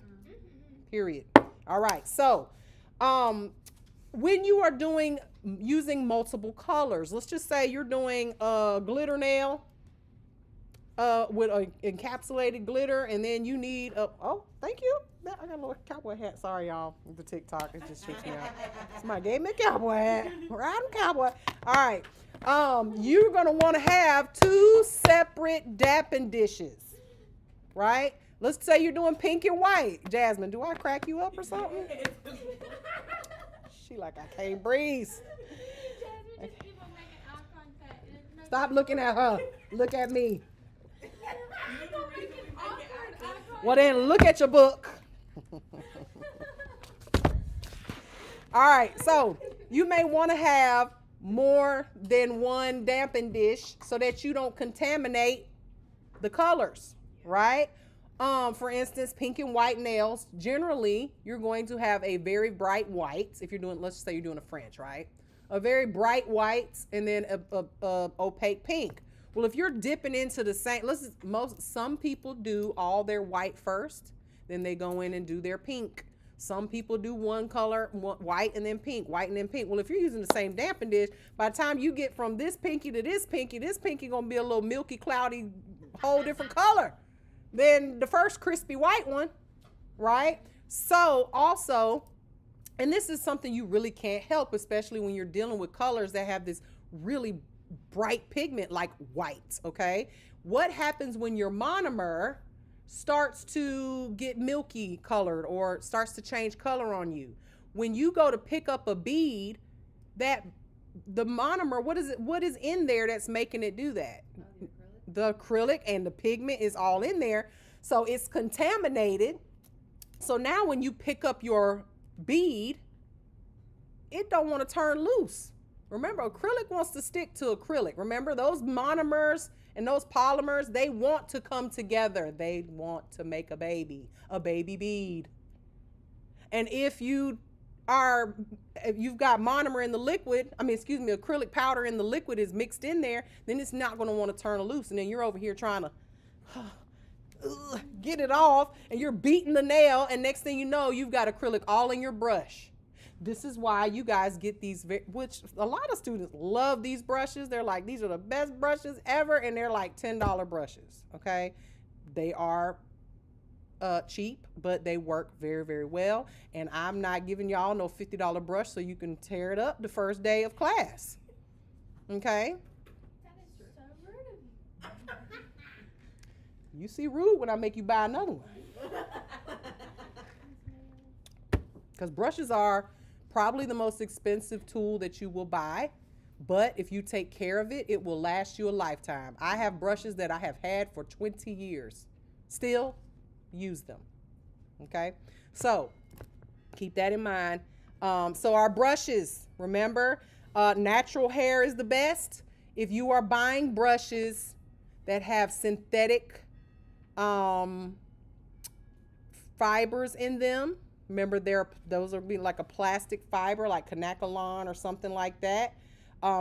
Period. All right. So, when you are using multiple colors, let's just say you're doing a glitter nail with an encapsulated glitter, and then you need thank you. I got a little cowboy hat. Sorry, y'all. The TikTok, it just trips me out. Somebody gave me a cowboy hat. Riding cowboy. All right. You're going to want to have 2 separate dapping dishes, right? Let's say you're doing pink and white. Jasmine, do I crack you up or something? She like, I can't breathe. Stop looking at her. Look at me. Well, then look at your book. All right, so you may want to have more than one damping dish so that you don't contaminate the colors, right? For instance, pink and white nails, generally you're going to have a very bright white. If you're doing, let's just say you're doing a French, right? A very bright white and then a opaque pink. Well, if you're dipping into the same, some people do all their white first, then they go in and do their pink. Some people do one color, white and then pink, white and then pink. Well, if you're using the same damping dish, by the time you get from this pinky to this pinky gonna be a little milky, cloudy, whole different color than the first crispy white one, right? So also, and this is something you really can't help, especially when you're dealing with colors that have this really bright pigment like white, okay? What happens when your monomer starts to get milky colored or starts to change color on you? When you go to pick up a bead, the monomer, what is in there that's making it do that? The acrylic and the pigment is all in there. So it's contaminated. So now when you pick up your bead, it don't want to turn loose. Remember, acrylic wants to stick to acrylic. Remember, those monomers and those polymers, they want to come together. They want to make a baby bead. And if you've got monomer in the liquid, acrylic powder in the liquid is mixed in there, then it's not going to want to turn loose. And then you're over here trying to get it off, and you're beating the nail, and next thing you know, you've got acrylic all in your brush. This is why you guys get these, which a lot of students love these brushes. They're like, these are the best brushes ever, and they're like $10 brushes, okay? They are cheap, but they work very, very well, and I'm not giving y'all no $50 brush so you can tear it up the first day of class, okay? That is so rude of you. You see rude when I make you buy another one. Because brushes are probably the most expensive tool that you will buy, But if you take care of it, it will last you a lifetime. I have brushes that I have had for 20 years. Still use them. Okay? So keep that in mind. So our brushes, remember, natural hair is the best. If you are buying brushes that have synthetic fibers in them, remember those are be like a plastic fiber, like Canacolon or something like that.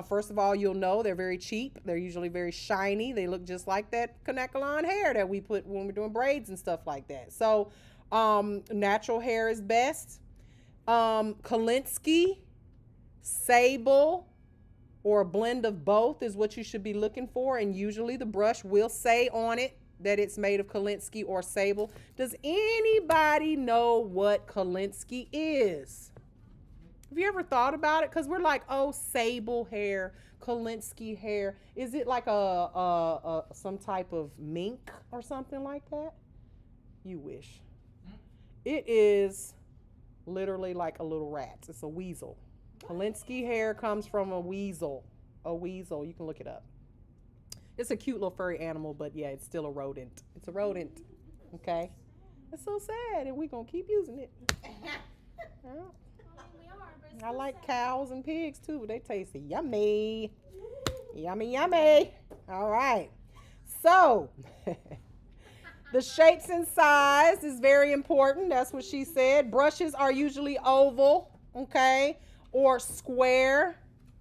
First of all, you'll know they're very cheap. They're usually very shiny. They look just like that Canacolon hair that we put when we're doing braids and stuff like that. So natural hair is best. Kolinsky, Sable, or a blend of both is what you should be looking for. And usually the brush will say on it that it's made of Kolinsky or Sable. Does anybody know what Kolinsky is? Have you ever thought about it? Because we're like, oh, Sable hair, Kolinsky hair. Is it like some type of mink or something like that? You wish. It is literally like a little rat. It's a weasel. Kolinsky hair comes from a weasel. A weasel. You can look it up. It's a cute little furry animal, but yeah, it's still a rodent. It's a rodent. Okay? It's so sad, and we're going to keep using it. I like cows and pigs too. They taste yummy. Yummy, yummy. All right. So, the shapes and size is very important. That's what she said. Brushes are usually oval, okay, or square,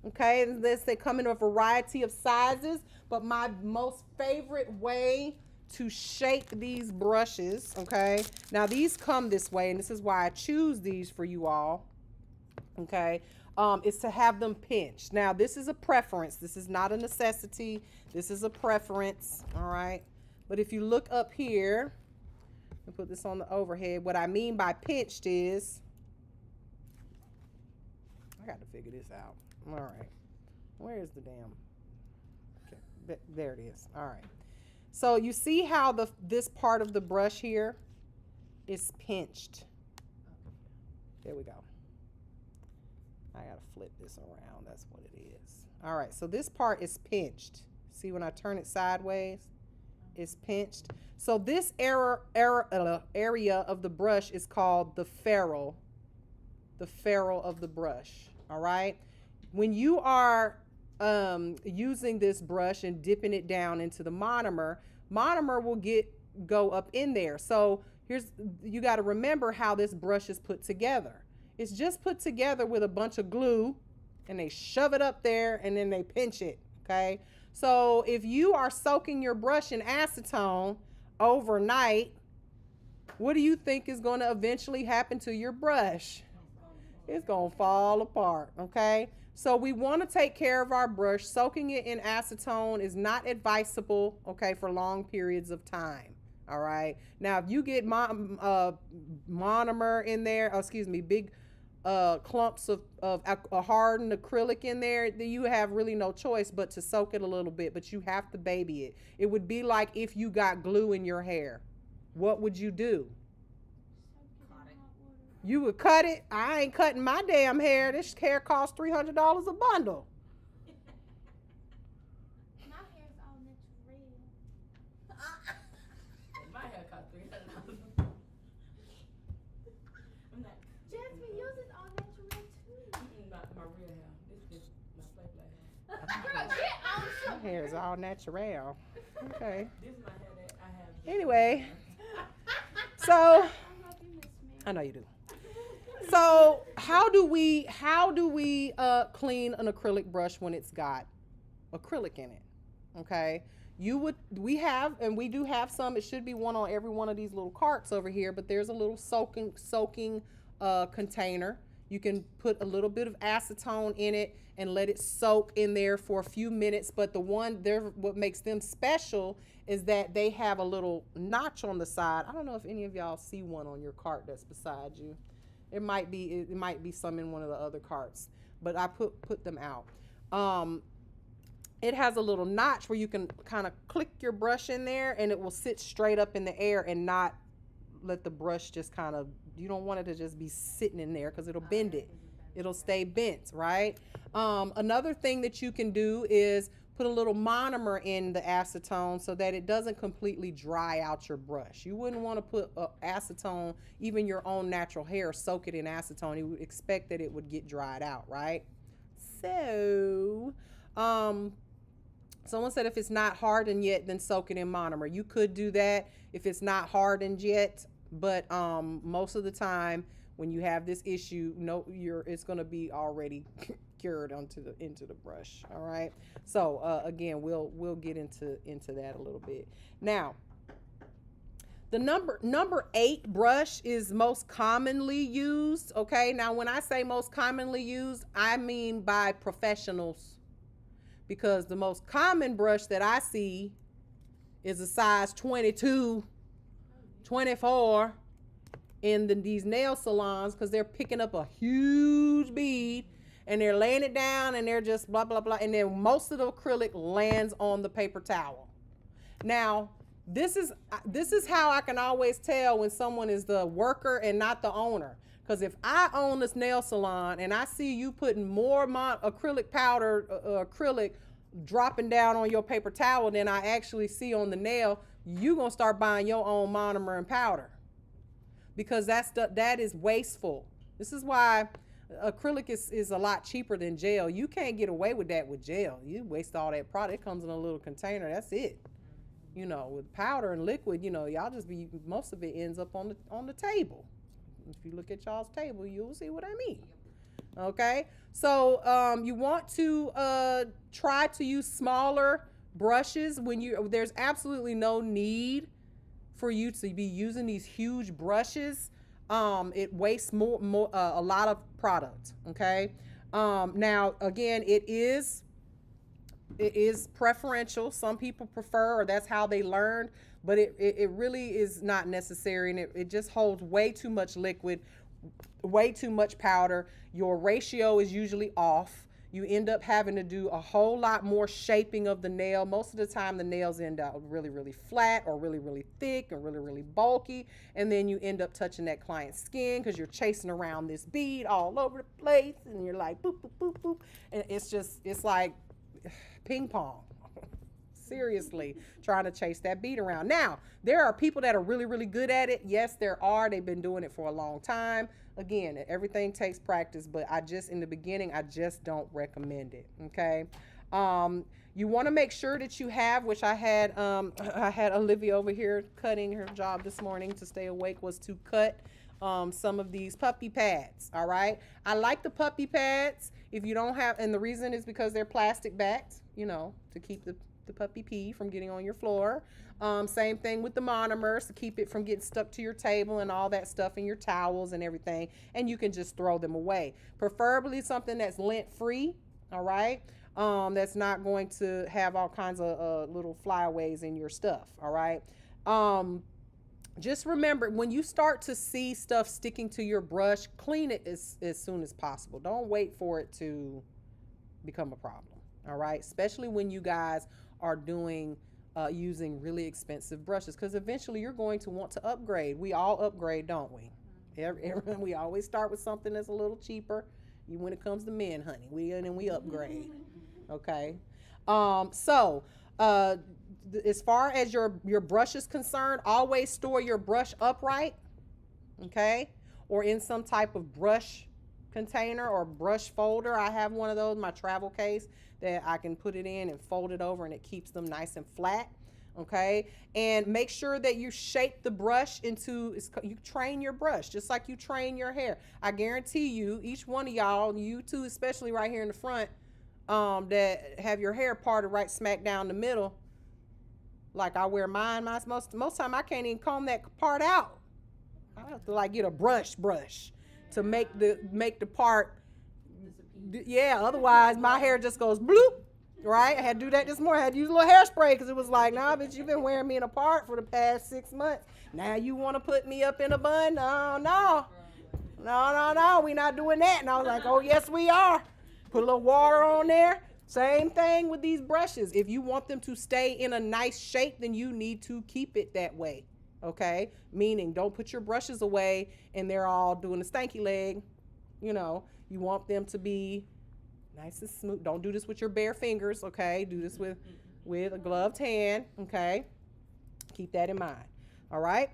okay. They come in a variety of sizes, but my most favorite way to shape these brushes, okay. Now, these come this way, and this is why I choose these for you all. Okay, is to have them pinched. Now, this is a preference. This is not a necessity. This is a preference, all right? But if you look up here, and put this on the overhead, what I mean by pinched is, I got to figure this out. All right, where is the damn, okay, there it is. All right, so you see how this part of the brush here is pinched. There we go. I gotta flip this around. That's what it is. All right, so this part is pinched. See, when I turn it sideways, it's pinched. So this area of the brush is called the ferrule. The ferrule of the brush. All right. When you are using this brush and dipping it down into the monomer will go up in there. So you got to remember how this brush is put together. It's just put together with a bunch of glue, and they shove it up there, and then they pinch it, okay? So if you are soaking your brush in acetone overnight, what do you think is going to eventually happen to your brush? It's going to fall apart, okay? So we want to take care of our brush. Soaking it in acetone is not advisable, okay, for long periods of time. All right. Now, if you get monomer in there, big clumps of a hardened acrylic in there, then you have really no choice but to soak it a little bit, but you have to baby it. It would be like if you got glue in your hair. What would you do? You would cut it? I ain't cutting my damn hair. This hair costs $300 a bundle. My hair's all natural. My hair cost $300. I'm not. Jasmine, yours is all natural too. My real hair. This my play hair. Girl, get on. My hair is all natural. Okay. This is my hair that I have. Anyway, so I know you do. So how do we clean an acrylic brush when it's got acrylic in it? Okay, we do have some. It should be one on every one of these little carts over here, but there's a little soaking container. You can put a little bit of acetone in it and let it soak in there for a few minutes. But what makes them special is that they have a little notch on the side. I don't know if any of y'all see one on your cart that's beside you. It might be some in one of the other carts, but I put them out. It has a little notch where you can kind of click your brush in there, and it will sit straight up in the air and not let the brush just kind of, you don't want it to just be sitting in there because it'll bend it. It'll stay bent, right? Another thing that you can do is put a little monomer in the acetone so that it doesn't completely dry out your brush. You wouldn't want to put acetone, even your own natural hair, soak it in acetone. You would expect that it would get dried out, right? So, someone said if it's not hardened yet, then soak it in monomer. You could do that if it's not hardened yet, but most of the time when you have this issue, it's going to be already cured into the brush. All right. So again, we'll get into that a little bit. Now, the number 8 brush is most commonly used. Okay. Now, when I say most commonly used, I mean by professionals, because the most common brush that I see is a size 22, 24 in these nail salons, because they're picking up a huge bead and they're laying it down and they're just blah, blah, blah. And then most of the acrylic lands on the paper towel. Now, this is how I can always tell when someone is the worker and not the owner. Because if I own this nail salon and I see you putting more acrylic powder, acrylic dropping down on your paper towel than I actually see on the nail, you're going to start buying your own monomer and powder. Because that is wasteful. This is why acrylic is a lot cheaper than gel. You can't get away with that with gel. You waste all that product. It comes in a little container. That's it. You know, with powder and liquid, y'all just most of it ends up on the table. If you look at y'all's table, you'll see what I mean. Okay, so you want to try to use smaller brushes there's absolutely no need for you to be using these huge brushes. It wastes a lot of product. Okay. Now again, it is preferential. Some people prefer, or that's how they learned, but it really is not necessary, and it just holds way too much liquid, way too much powder. Your ratio is usually off. You end up having to do a whole lot more shaping of the nail. Most of the time the nails end up really, really flat or really, really thick or really, really bulky. And then you end up touching that client's skin because you're chasing around this bead all over the place. And you're like, boop, boop, boop, boop. And it's like ping pong. Seriously, trying to chase that bead around. Now, there are people that are really, really good at it. Yes, there are. They've been doing it for a long time. Again, everything takes practice, but in the beginning, I just don't recommend it. Okay. You want to make sure that you have, which I had Olivia over here cutting. Her job this morning to stay awake was to cut some of these puppy pads. All right. I like the puppy pads. If you don't have, and the reason is because they're plastic backed, to keep the puppy pee from getting on your floor. Same thing with the monomers, to keep it from getting stuck to your table and all that stuff in your towels and everything. And you can just throw them away. Preferably something that's lint free. All right. That's not going to have all kinds of little flyaways in your stuff. All right. Just remember, when you start to see stuff sticking to your brush, clean it as soon as possible. Don't wait for it to become a problem. All right. Especially when you guys are using really expensive brushes, because eventually you're going to want to upgrade. We all upgrade, don't we? We always start with something that's a little cheaper. When it comes to men, honey, we upgrade. Okay. As far as your brush is concerned, always store your brush upright. Okay. Or in some type of brush container or brush folder. I have one of those, my travel case, that I can put it in and fold it over, and it keeps them nice and flat. Okay. And make sure that you shape the brush you train your brush just like you train your hair. I guarantee you, each one of y'all, you two especially right here in the front, that have your hair parted right smack down the middle, like I wear mine. Most time I can't even comb that part out. I have to get a brush to make the part. Yeah, otherwise my hair just goes bloop, right? I had to do that this morning. I had to use a little hairspray because it was like, nah, bitch, you've been wearing me in a part for the past 6 months. Now you want to put me up in a bun? No, we not doing that. And I was like, oh, yes, we are. Put a little water on there. Same thing with these brushes. If you want them to stay in a nice shape, then you need to keep it that way. Okay? Meaning, don't put your brushes away and they're all doing a stanky leg. you know, you want them to be nice and smooth. Don't do this with your bare fingers, okay? Do this with a gloved hand, okay? Keep that in mind. All right.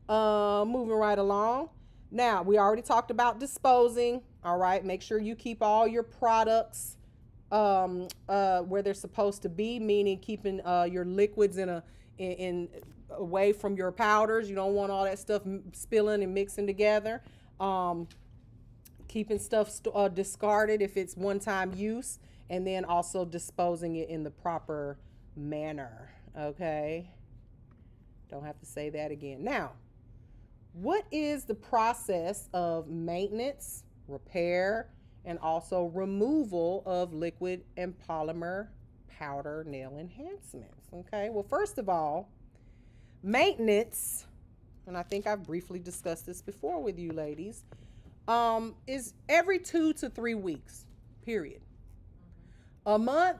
Moving right along. Now, we already talked about disposing. All right. Make sure you keep all your products where they're supposed to be, meaning keeping your liquids in away from your powders. You don't want all that stuff spilling and mixing together. Keeping stuff discarded if it's one-time use, and then also disposing it in the proper manner. Okay. Don't have to say that again. Now, what is the process of maintenance, repair, and also removal of liquid and polymer powder nail enhancements? Okay, well, first of all, maintenance, and I think I've briefly discussed this before with you ladies, is every 2 to 3 weeks, period. A month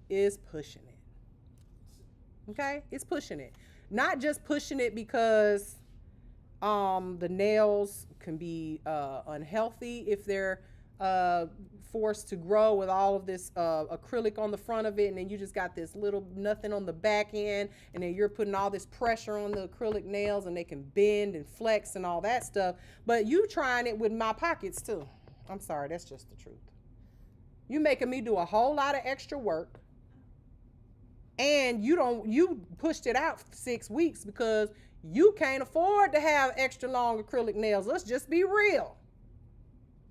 is pushing it. Okay, it's pushing it. Not just pushing it because the nails can be unhealthy if they're forced to grow with all of this acrylic on the front of it, and then you just got this little nothing on the back end, and then you're putting all this pressure on the acrylic nails, and they can bend and flex and all that stuff. But you trying it with my pockets too. I'm sorry, that's just the truth. You making me do a whole lot of extra work, and you pushed it out for 6 weeks because you can't afford to have extra long acrylic nails. Let's just be real.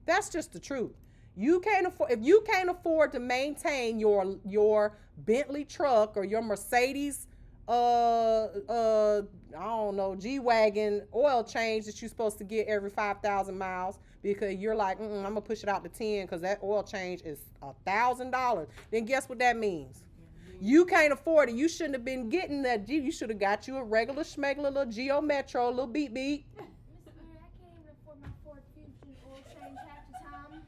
That's just the truth. You can't afford, if you can't afford to maintain your Bentley truck or your Mercedes I don't know, G-Wagon oil change that you're supposed to get every 5,000 miles because you're like, I'm gonna push it out to 10 because that oil change is $1,000. Then guess what that means? You can't afford it. You shouldn't have been getting that. You should have got you a regular schmegler, little Geo Metro, little beep beep. Miss Mary, I can't even afford my Ford Fusion oil change half the time.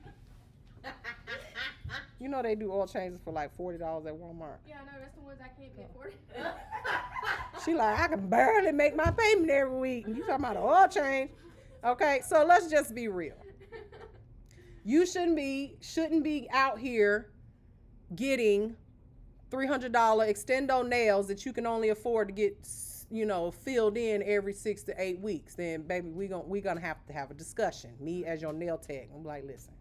You know they do oil changes for like $40 at Walmart. Yeah, I know, that's the ones I can't be afforded. She like, I can barely make my payment every week. And you talking about an oil change. Okay, so let's just be real. You shouldn't be out here getting $300 extendo nails that you can only afford to get, filled in every 6 to 8 weeks. Then baby, we're gonna have to have a discussion. Me as your nail tech, I'm like, listen,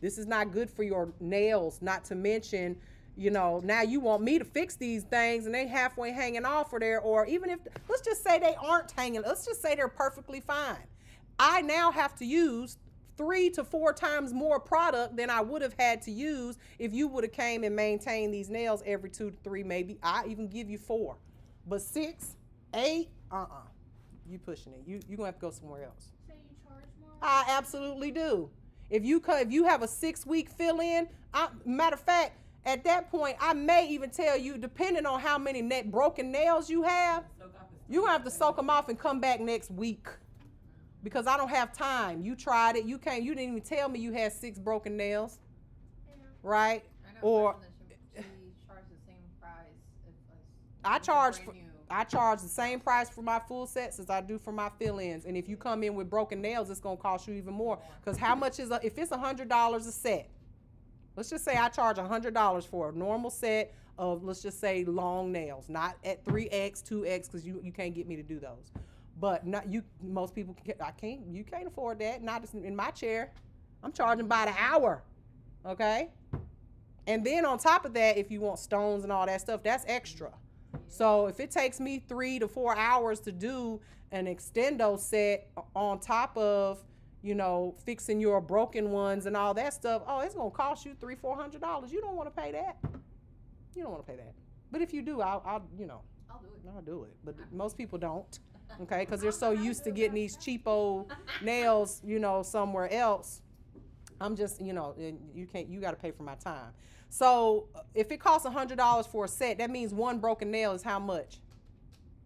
this is not good for your nails. Not to mention, now you want me to fix these things and they halfway hanging off or there, or even if, let's just say they aren't hanging, let's just say they're perfectly fine. I now have to use 3 to 4 times more product than I would have had to use if you would have came and maintained these nails every 2 to 3, maybe I even give you 4, but 6, 8, you pushing it. You gonna have to go somewhere else. So you charge more? I absolutely do. If you have a 6-week fill-in, matter of fact, at that point, I may even tell you, depending on how many broken nails you have, you're gonna have to soak them off and come back next week. Because I don't have time. You tried it. You didn't even tell me you had 6 broken nails. Yeah. Right? I know Or she charged the same price I charge the same price for my full sets as I do for my fill-ins. And if you come in with broken nails, it's gonna cost you even more. Because how much if it's $100 a set? Let's just say I charge $100 for a normal set of, let's just say, long nails, not at 3X, 2X, because you can't get me to do those. But most people you can't afford that. Not in my chair. I'm charging by the hour. Okay? And then on top of that, if you want stones and all that stuff, that's extra. So if it takes me 3 to 4 hours to do an extendo set on top of, fixing your broken ones and all that stuff, it's gonna cost you $300-400. You don't want to pay that. You don't want to pay that. But if you do, I'll do it. But most people don't. Okay, because they're so used to getting these cheapo nails, somewhere else. I'm just, you got to pay for my time. So if it costs $100 for a set, that means one broken nail is how much?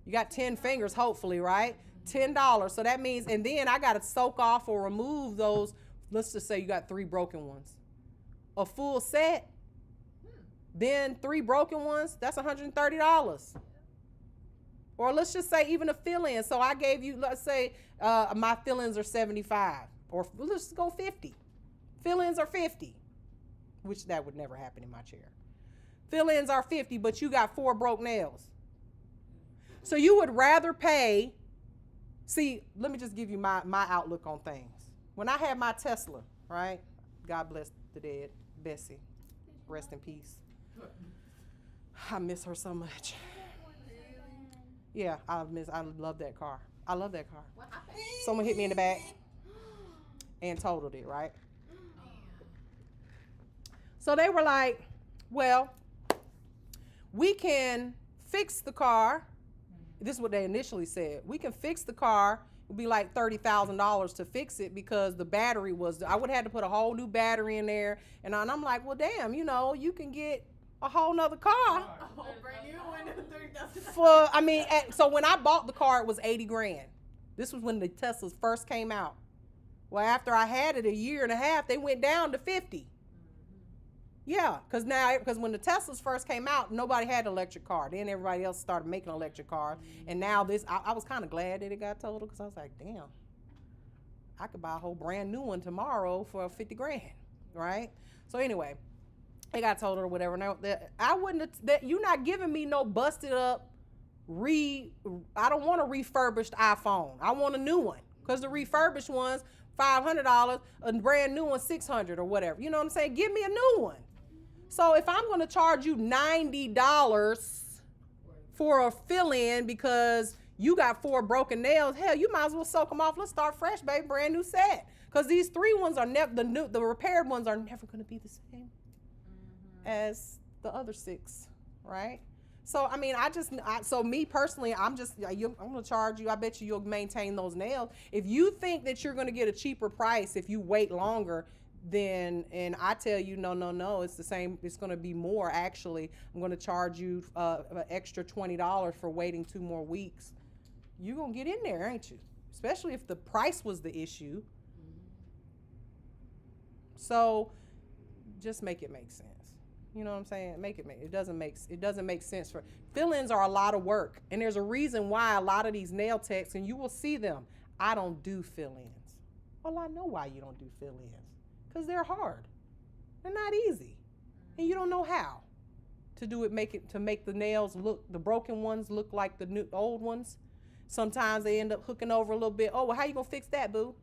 You got 10 fingers, hopefully, right? $10. So that means, and then I got to soak off or remove those. Let's just say you got 3 broken ones. A full set, then 3 broken ones, that's $130. Or let's just say even a fill-in. So I gave you, let's say my fill-ins are $75, or let's go $50. Fill-ins are 50, which that would never happen in my chair. Fill-ins are 50, but you got 4 broke nails. So you would rather pay, see, let me just give you my outlook on things. When I had my Tesla, right? God bless the dead, Bessie, rest in peace. I miss her so much. Yeah, I love that car. I love that car. What happened? Someone hit me in the back and totaled it, right? So they were like, well, we can fix the car. This is what they initially said. We can fix the car. It'd be like $30,000 to fix it because the battery was, I would have had to put a whole new battery in there. And I'm like, well, damn, you know, you can get a whole nother car. A whole brand new one, $30,000. For, I mean, so when I bought the car, it was 80 grand. This was when the Teslas first came out. Well, after I had it a year and a half, they went down to 50. Yeah, because when the Teslas first came out, nobody had an electric car. Then everybody else started making electric cars. And now this, I was kind of glad that it got totaled because I was like, damn, I could buy a whole brand new one tomorrow for 50 grand, right? So anyway, it got totaled or whatever. Now, I wouldn't, you're not giving me no busted up, I don't want a refurbished iPhone. I want a new one because the refurbished ones, $500, a brand new one, $600 or whatever. You know what I'm saying? Give me a new one. So if I'm going to charge you $90 for a fill-in because you got 4 broken nails, hell, you might as well soak them off. Let's start fresh, baby, brand new set. Because these 3 ones are never, the repaired ones are never going to be the same as the other 6, right? So, I mean, so me personally, I'm going to charge you. I bet you'll maintain those nails. If you think that you're going to get a cheaper price if you wait longer, then, and I tell you, no, it's the same. It's going to be more, actually. I'm going to charge you an extra $20 for waiting 2 more weeks. You're going to get in there, ain't you? Especially if the price was the issue. So just make it make sense. You know what I'm saying? It doesn't make sense. For fill-ins are a lot of work, and there's a reason why a lot of these nail techs, and you will see them, I don't do fill-ins. Well, I know why you don't do fill-ins, because they're hard. They're not easy, and you don't know how to do it. To make the nails look, the broken ones look like the old ones. Sometimes they end up hooking over a little bit. Oh, well, how you gonna fix that, boo?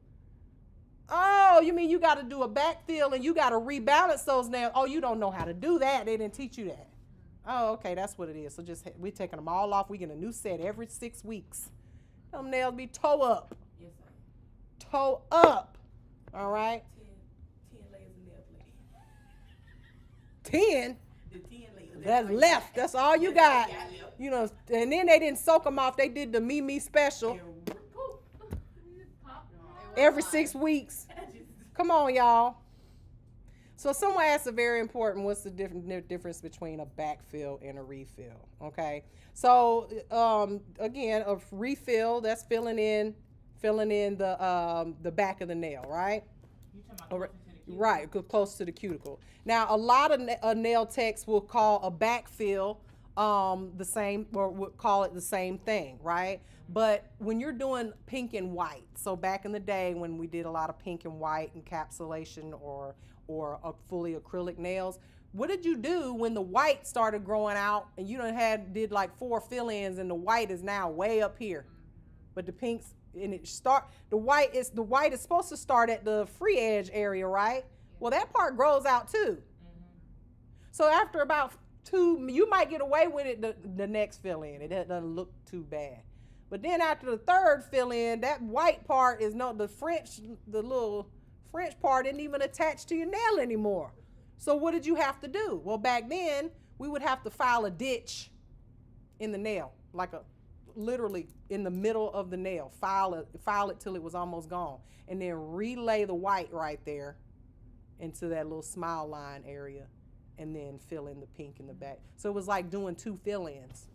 Oh, you mean you got to do a backfill and you got to rebalance those nails? Oh, you don't know how to do that. They didn't teach you that. Oh, okay, that's what it is. So we taking them all off. We get a new set every 6 weeks. Them nails be toe up. Yes, sir. Toe up. All right. 10 layers of nail plate. 10. The 10 layers. That's left. That's all you got. You know, and then they didn't soak them off. They did the Me special every 6 weeks. Come on, y'all. So someone asked a very important, what's the difference between a backfill and a refill? Okay. So again, a refill, that's filling in the back of the nail, right? You talking about Right, close to the cuticle. Now, a lot of nail techs will call a backfill the same, or would call it the same thing, right? But when you're doing pink and white, so back in the day when we did a lot of pink and white encapsulation or fully acrylic nails, what did you do when the white started growing out and you did like 4 fill-ins and the white is now way up here, but the pinks and the white is supposed to start at the free edge area, right? Well, that part grows out too. So after about 2, you might get away with it the next fill-in. It doesn't look too bad. But then after the 3rd fill-in, that white part is the little French part isn't even attached to your nail anymore. So what did you have to do? Well, back then, we would have to file a ditch in the nail, literally in the middle of the nail. File it till it was almost gone. And then relay the white right there into that little smile line area and then fill in the pink in the back. So it was like doing 2 fill-ins.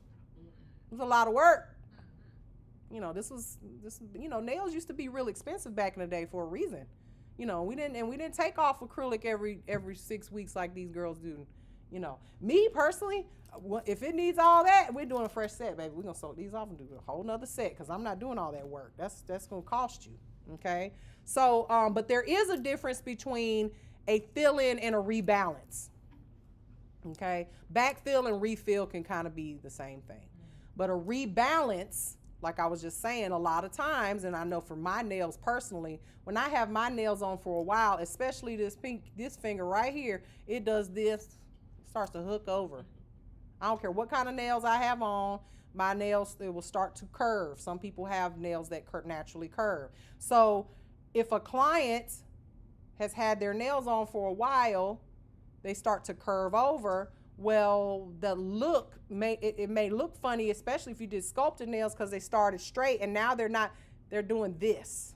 It was a lot of work. You know, nails used to be real expensive back in the day for a reason. You know, we didn't take off acrylic every 6 weeks like these girls do. You know, me personally, if it needs all that, we're doing a fresh set, baby. We're gonna soak these off and do a whole nother set because I'm not doing all that work. That's gonna cost you. Okay. So, but there is a difference between a fill-in and a rebalance. Okay, backfill and refill can kind of be the same thing, but a rebalance, like I was just saying, a lot of times, and I know for my nails personally, when I have my nails on for a while, especially this finger right here, it does this, starts to hook over. I don't care what kind of nails I have on, my nails, it will start to curve. Some people have nails that naturally curve. So if a client has had their nails on for a while, they start to curve over. Well, the look it may look funny, especially if you did sculpted nails, because they started straight and now they're doing this.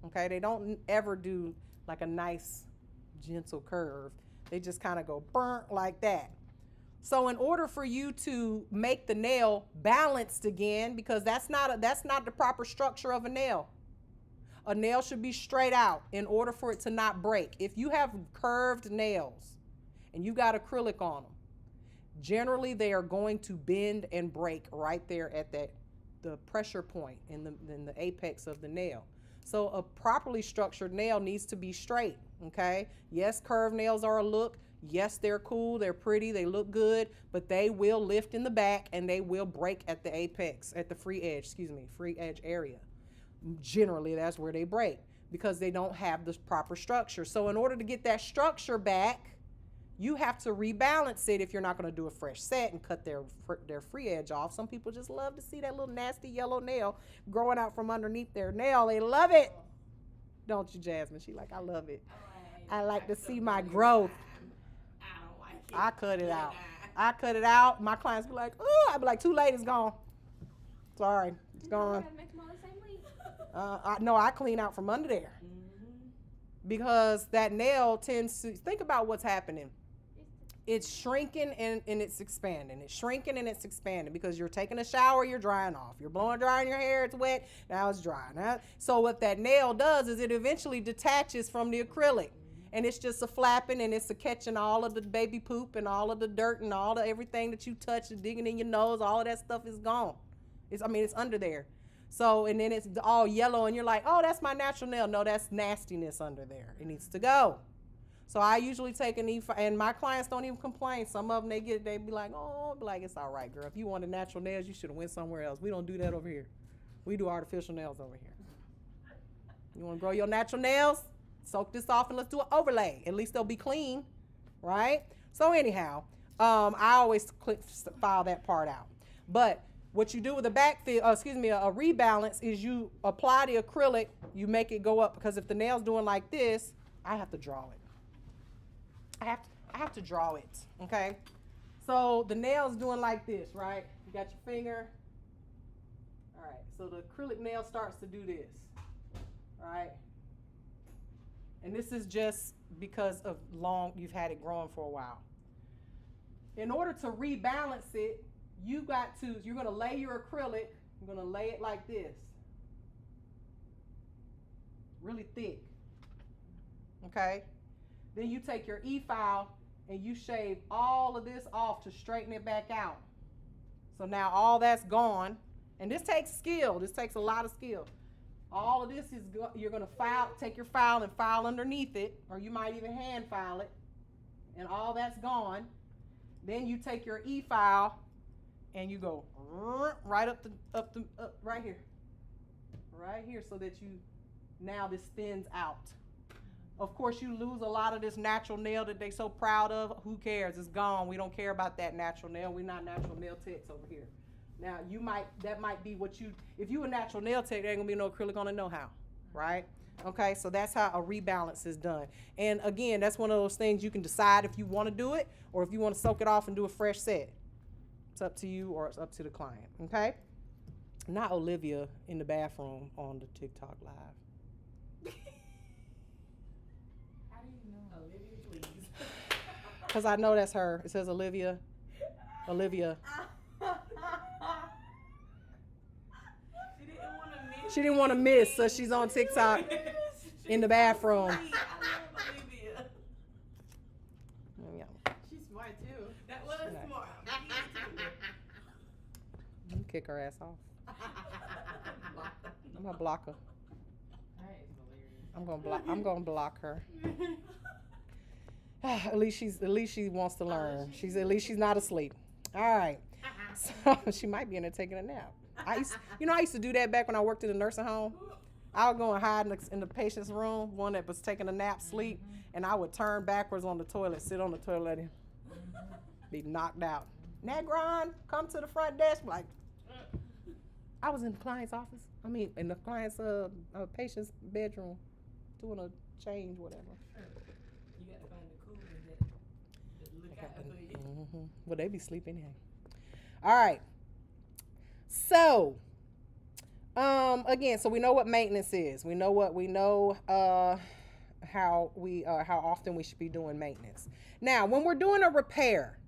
Okay, they don't ever do like a nice gentle curve. They just kind of go burnt like that. So in order for you to make the nail balanced again, because that's not the proper structure of a nail. A nail should be straight out in order for it to not break. If you have curved nails and you got acrylic on them, generally they are going to bend and break right there at the pressure point in the apex of the nail. So a properly structured nail needs to be straight, okay? Yes, curved nails are a look. Yes, they're cool, they're pretty, they look good, but they will lift in the back and they will break at the apex, at the free edge area. Generally, that's where they break because they don't have the proper structure. So in order to get that structure back, you have to rebalance it if you're not going to do a fresh set and cut their free edge off. Some people just love to see that little nasty yellow nail growing out from underneath their nail. They love it. Don't you, Jasmine? She like, I love it. I like to see my growth. I don't like it. I cut it out. I cut it out. My clients be like, oh, I be like, too late, it's gone. Sorry, it's gone. No, I clean out from under there. Because that nail tends to, think about what's happening. It's shrinking and it's expanding. It's shrinking and it's expanding because you're taking a shower, you're drying off. You're blowing drying your hair, it's wet, now it's dry. So what that nail does is it eventually detaches from the acrylic. And it's just a flapping and it's a catching all of the baby poop and all of the dirt and all the everything that you touch, digging in your nose, all of that stuff is gone. It's under there. So, and then it's all yellow and you're like, oh, that's my natural nail. No, that's nastiness under there. It needs to go. So I usually take an E5, and my clients don't even complain. Some of them, they be like, oh, it's all right, girl. If you wanted natural nails, you should have went somewhere else. We don't do that over here. We do artificial nails over here. You want to grow your natural nails? Soak this off and let's do an overlay. At least they'll be clean, right? So anyhow, I always file that part out. But what you do with a a rebalance is you apply the acrylic, you make it go up, because if the nail's doing like this, I have to draw it. I have to draw it, okay? So the nail's doing like this, right? You got your finger. All right, so the acrylic nail starts to do this, right? And this is just because of you've had it growing for a while. In order to rebalance it, you're gonna lay your acrylic, you're gonna lay it like this. Really thick, okay? Then you take your E-file and you shave all of this off to straighten it back out. So now all that's gone, and this takes skill, this takes a lot of skill. All of this is, you're gonna take your file and file underneath it, or you might even hand file it, and all that's gone. Then you take your E-file and you go right up right here, so that now this thins out. Of course, you lose a lot of this natural nail that they so proud of. Who cares? It's gone. We don't care about that natural nail. We're not natural nail techs over here. Now, that might be if you a natural nail tech, there ain't gonna be no acrylic on the know-how, right? Okay, so that's how a rebalance is done. And again, that's one of those things you can decide if you wanna do it or if you wanna soak it off and do a fresh set. It's up to you or it's up to the client, okay? Not Olivia in the bathroom on the TikTok live. How do you know? Olivia, please. Because I know that's her. It says Olivia. She didn't want to miss, so she's on TikTok in the bathroom. I love Olivia. Yeah. She's smart too. That was smart. You kick her ass off. I'm gonna block her. That is hilarious. I'm gonna block her. At least she wants to learn. At least she's not asleep. All right. So she might be in there taking a nap. I used to do that back when I worked in a nursing home. I would go and hide in the patient's room, one that was taking a nap, sleep, and I would turn backwards on the toilet, sit on the toilet, and be knocked out. Negron, come to the front desk. Like, I was in the client's office. In the client's patient's bedroom, doing a change, whatever. You got to find the cool that look out for you. Mm-hmm. Well, they be sleeping in. All right. So, again, so we know what maintenance is. We know how often we should be doing maintenance. Now, when we're doing a repair,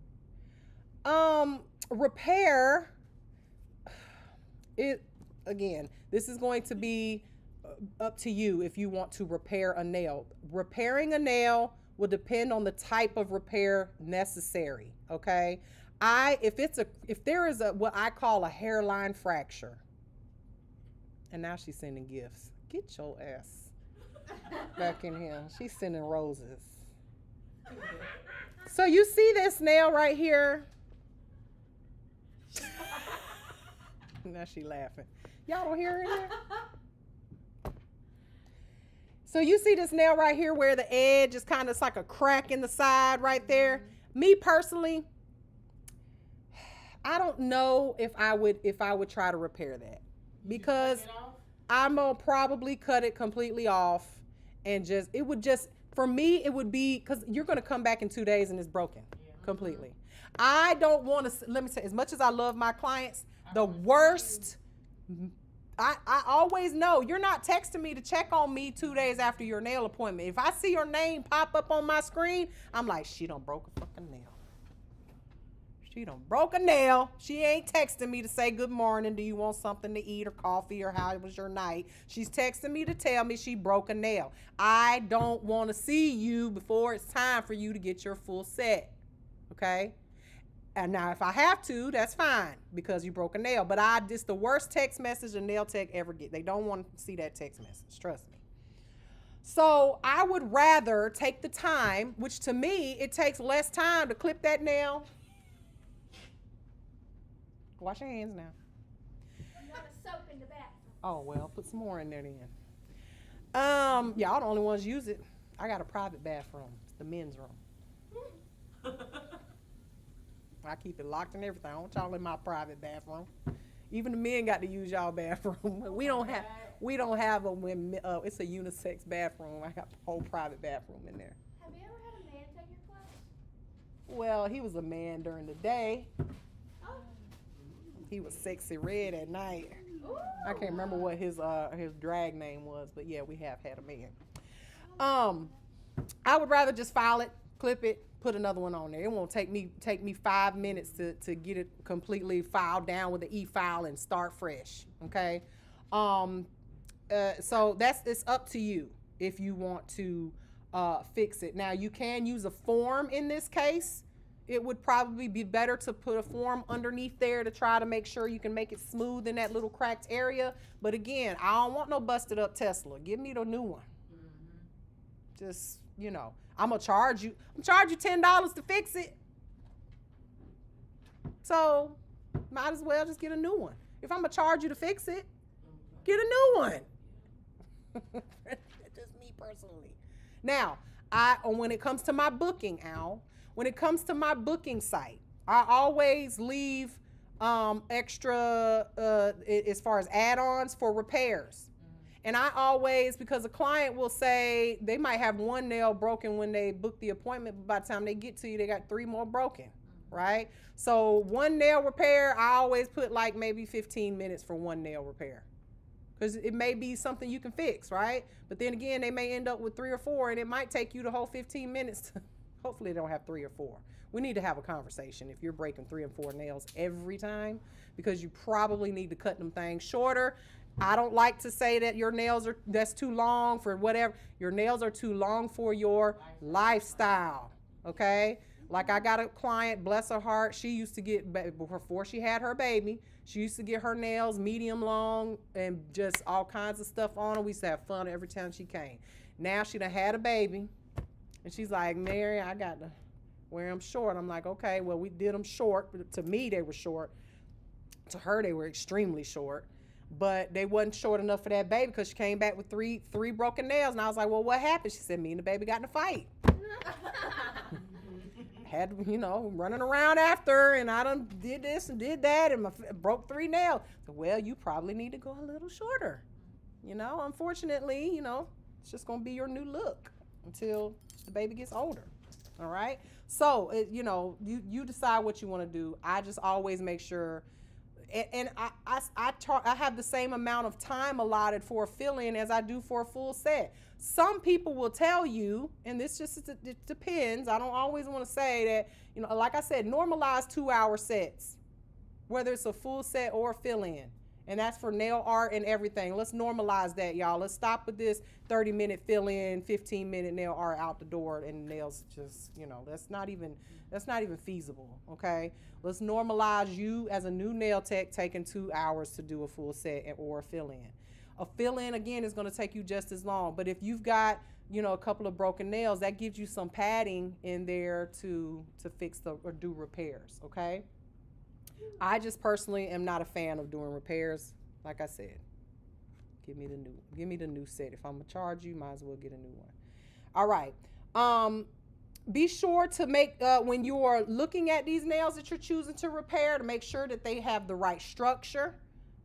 this is going to be up to you if you want to repair a nail. Repairing a nail will depend on the type of repair necessary. Okay. If there is what I call a hairline fracture, and now she's sending gifts. Get your ass back in here. She's sending roses. So you see this nail right here? Now she laughing. Y'all don't hear her in there? So you see this nail right here where the edge is kind of like a crack in the side right there? Me personally, I don't know if I would try to repair that, because I'm gonna probably cut it completely off, and for me it would be, because you're gonna come back in 2 days and it's broken completely. I don't want to. Let me say, as much as I love my clients, the worst. I always know you're not texting me to check on me 2 days after your nail appointment. If I see your name pop up on my screen, I'm like, she done broke a fucking nail. She done broke a nail. She ain't texting me to say good morning. Do you want something to eat or coffee or how was your night? She's texting me to tell me she broke a nail. I don't want to see you before it's time for you to get your full set. Okay? And now if I have to, that's fine, because you broke a nail. But it's the worst text message a nail tech ever get. They don't want to see that text message. Trust me. So I would rather take the time, which to me, it takes less time to clip that nail. Wash your hands now. A lot of soap in the bathroom. Oh, well, put some more in there then. Y'all the only ones use it. I got a private bathroom. It's the men's room. I keep it locked and everything. I don't want y'all in my private bathroom. Even the men got to use y'all bathroom. We don't have a women. It's a unisex bathroom. I got a whole private bathroom in there. Have you ever had a man take your class? Well, he was a man during the day. Oh. He was sexy red at night. Ooh. I can't remember what his drag name was, but yeah, we have had a man. I would rather just file it, clip it, put another one on there. It won't take me 5 minutes to get it completely filed down with the e-file and start fresh. Okay. So it's up to you if you want to fix it. Now you can use a form in this case. It would probably be better to put a form underneath there to try to make sure you can make it smooth in that little cracked area. But again, I don't want no busted up Tesla. Give me the new one. Just, I'm gonna charge you $10 to fix it. So might as well just get a new one. If I'm gonna charge you to fix it, get a new one. That's just me personally. Now, when it comes to my booking, when it comes to my booking site, I always leave extra as far as add-ons for repairs. And I always, because a client will say they might have one nail broken when they book the appointment, but by the time they get to you, they got 3 more broken, right? So one nail repair, I always put like maybe 15 minutes for one nail repair, because it may be something you can fix, right? But then again, they may end up with 3 or 4, and it might take you the whole 15 minutes to, hopefully they don't have 3 or 4. We need to have a conversation if you're breaking 3 and 4 nails every time, because you probably need to cut them things shorter. I don't like to say that your nails that's too long for whatever. Your nails are too long for your lifestyle, okay? Like I got a client, bless her heart, she used to get, before she had her baby, she used to get her nails medium long and just all kinds of stuff on them. We used to have fun every time she came. Now she done had a baby. And she's like, Mary, I got to wear them short. I'm like, okay, well, we did them short. But to me, they were short. To her, they were extremely short. But they wasn't short enough for that baby because she came back with three broken nails. And I was like, well, what happened? She said, me and the baby got in a fight. Had, running around after her, and I done did this and did that, and broke 3 nails. So, well, you probably need to go a little shorter. Unfortunately, it's just going to be your new look until the baby gets older. All right? So, you decide what you want to do. I just always make sure, and I have the same amount of time allotted for a fill-in as I do for a full set. Some people will tell you, and this just it depends. I don't always want to say that, like I said, normalize 2-hour sets, whether it's a full set or a fill-in. And that's for nail art and everything. Let's normalize that, y'all. Let's stop with this 30-minute fill-in, 15-minute nail art out the door, and nails just, that's not even feasible, okay? Let's normalize you as a new nail tech taking 2 hours to do a full set or a fill-in. A fill-in, again, is going to take you just as long. But if you've got, a couple of broken nails, that gives you some padding in there to fix or do repairs, okay? I just personally am not a fan of doing repairs. Like I said, give me the new set. If I'm going to charge you, might as well get a new one. All right. Be sure to make, when you are looking at these nails that you're choosing to repair, to make sure that they have the right structure,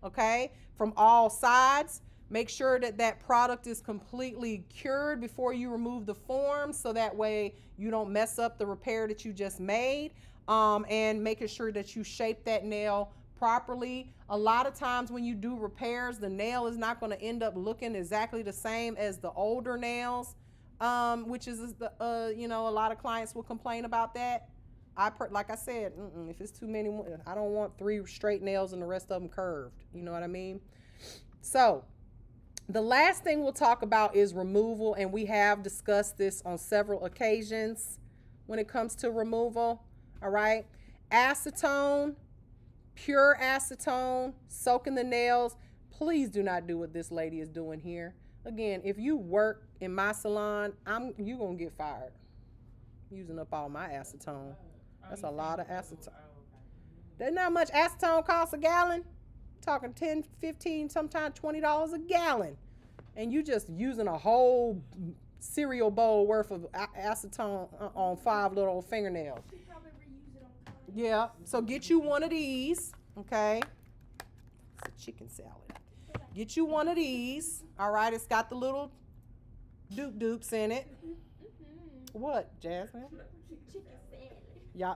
okay, from all sides. Make sure that that product is completely cured before you remove the form, so that way you don't mess up the repair that you just made, and making sure that you shape that nail properly. A lot of times when you do repairs, the nail is not going to end up looking exactly the same as the older nails, which is a lot of clients will complain about that. Like I said, if it's too many, I don't want 3 straight nails and the rest of them curved. You know what I mean? So the last thing we'll talk about is removal, and we have discussed this on several occasions when it comes to removal. All right, acetone, pure acetone, soaking the nails. Please do not do what this lady is doing here. Again, if you work in my salon, you're gonna get fired. Using up all my acetone. That's a lot of acetone. There's not much acetone costs a gallon. Talking 10, 15, sometimes $20 a gallon. And you just using a whole cereal bowl worth of acetone on 5 little fingernails. Yeah, so get you one of these, okay? It's a chicken salad. Get you one of these, all right? It's got the little dupes in it. What, Jasmine?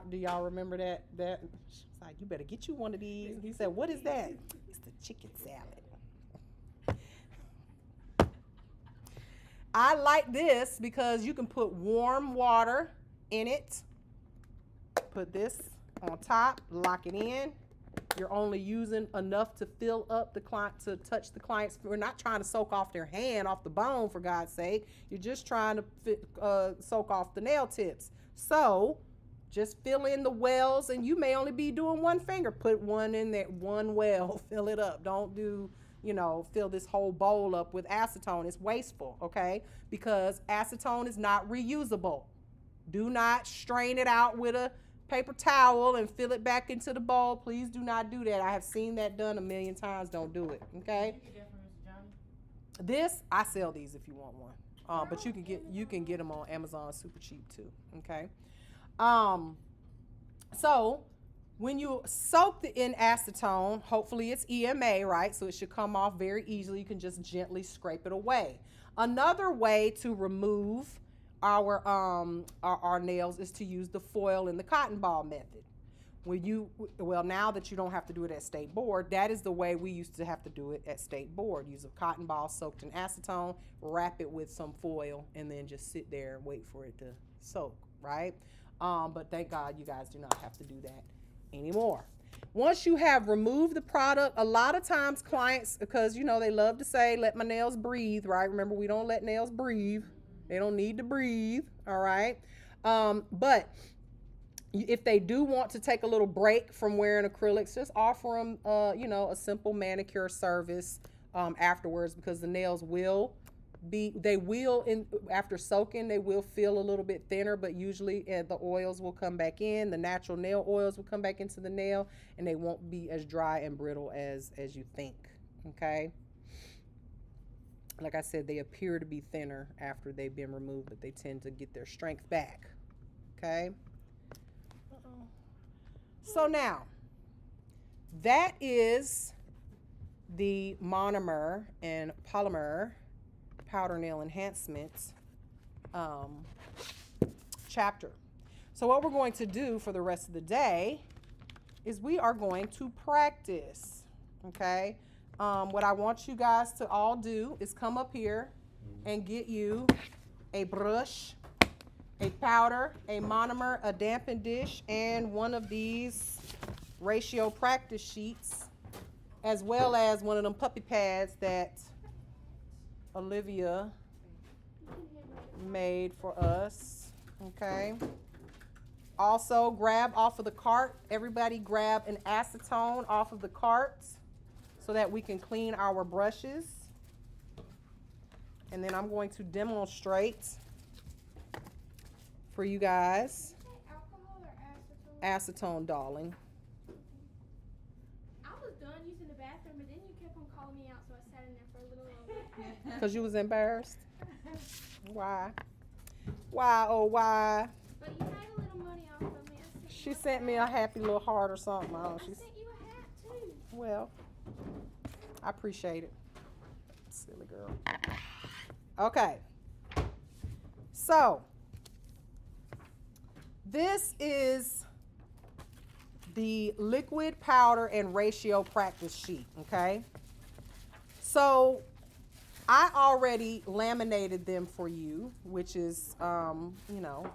Do y'all remember that? She's like, you better get you one of these. He said, what is that? It's the chicken salad. I like this because you can put warm water in it. Put this on top, lock it in. You're only using enough to fill up the client, to touch the client's. We're not trying to soak off their hand off the bone, for God's sake. You're just trying to soak off the nail tips. So just fill in the wells, and you may only be doing one finger. Put one in there, one well, fill it up. Don't do, fill this whole bowl up with acetone. It's wasteful, okay? Because acetone is not reusable. Do not strain it out with a paper towel and fill it back into the bowl. Please do not do that. I have seen that done a million times. Don't do it, okay? This, I sell these if you want one. But you can get them on Amazon super cheap too, okay? So when you soak in acetone, hopefully it's EMA, right? So it should come off very easily. You can just gently scrape it away. Another way to remove our nails is to use the foil and the cotton ball method. Now that you don't have to do it at State Board, that is the way we used to have to do it at State Board. Use a cotton ball soaked in acetone, wrap it with some foil, and then just sit there and wait for it to soak, right? But thank God you guys do not have to do that anymore. Once you have removed the product, a lot of times clients, because they love to say, let my nails breathe, right? Remember, we don't let nails breathe. They don't need to breathe, all right? But if they do want to take a little break from wearing acrylics, just offer them, a simple manicure service afterwards, because the nails will they will, after soaking, they will feel a little bit thinner, but usually the oils will come back in, the natural nail oils will come back into the nail, and they won't be as dry and brittle as you think, okay? Like I said, they appear to be thinner after they've been removed, but they tend to get their strength back, okay? So now, that is the Monomer and Polymer powder nail enhancements chapter. So what we're going to do for the rest of the day is we are going to practice, okay? What I want you guys to all do is come up here and get you a brush, a powder, a monomer, a dampened dish, and one of these ratio practice sheets, as well as one of them puppy pads that Olivia made for us, okay? Also, grab off of the cart. Everybody grab an acetone off of the cart so that we can clean our brushes. And then I'm going to demonstrate for you guys. Alcohol or acetone? Acetone, darling. I was done using the bathroom, but then you kept on calling me out, so I sat in there for a little longer. Because you was embarrassed? Why? Why, oh, why? But you made a little money off of me. She sent me a happy little heart or something. I don't know. I sent you a hat, too. Well, I appreciate it. Silly girl. Okay. So, this is the liquid, powder, and ratio practice sheet, okay? So, I already laminated them for you, which is, you know,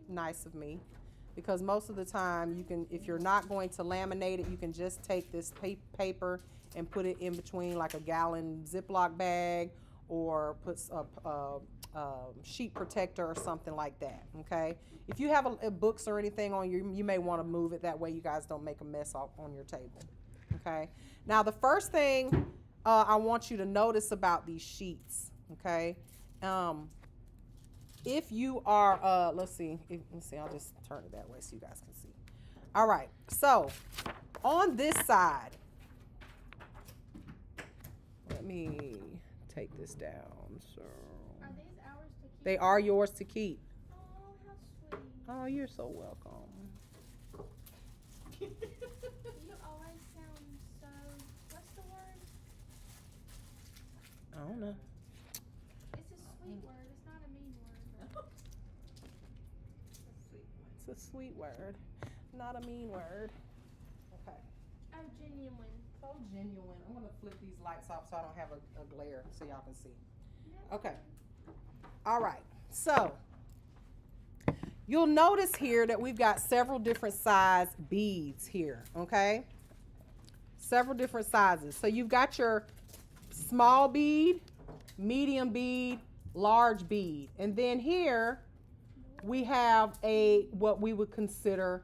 nice of me. Because most of the time, you can, if you're not going to laminate it, you can just take this paper and put it in between like a gallon Ziploc bag, or put a sheet protector or something like that, okay? If you have books or anything on you, you may want to move it. That way you guys don't make a mess on your table, okay? Now, the first thing I want you to notice about these sheets, okay? If you are, let's see, I'll just turn it that way so you guys can see. All right, so on this side, let me take this down. So Are these ours to keep? they are yours to keep. Oh, how sweet. Oh, you're so welcome. You always sound so, what's the word? I don't know. It's a sweet word. It's not a mean word. It's a sweet word, not a mean word. Okay. Oh, genuine. So genuine. I'm gonna flip these lights off so I don't have a glare so y'all can see. Okay. All right. So you'll notice here that we've got several different size beads here. Okay. Several different sizes. So you've got your small bead, medium bead, large bead, and then here we have what we would consider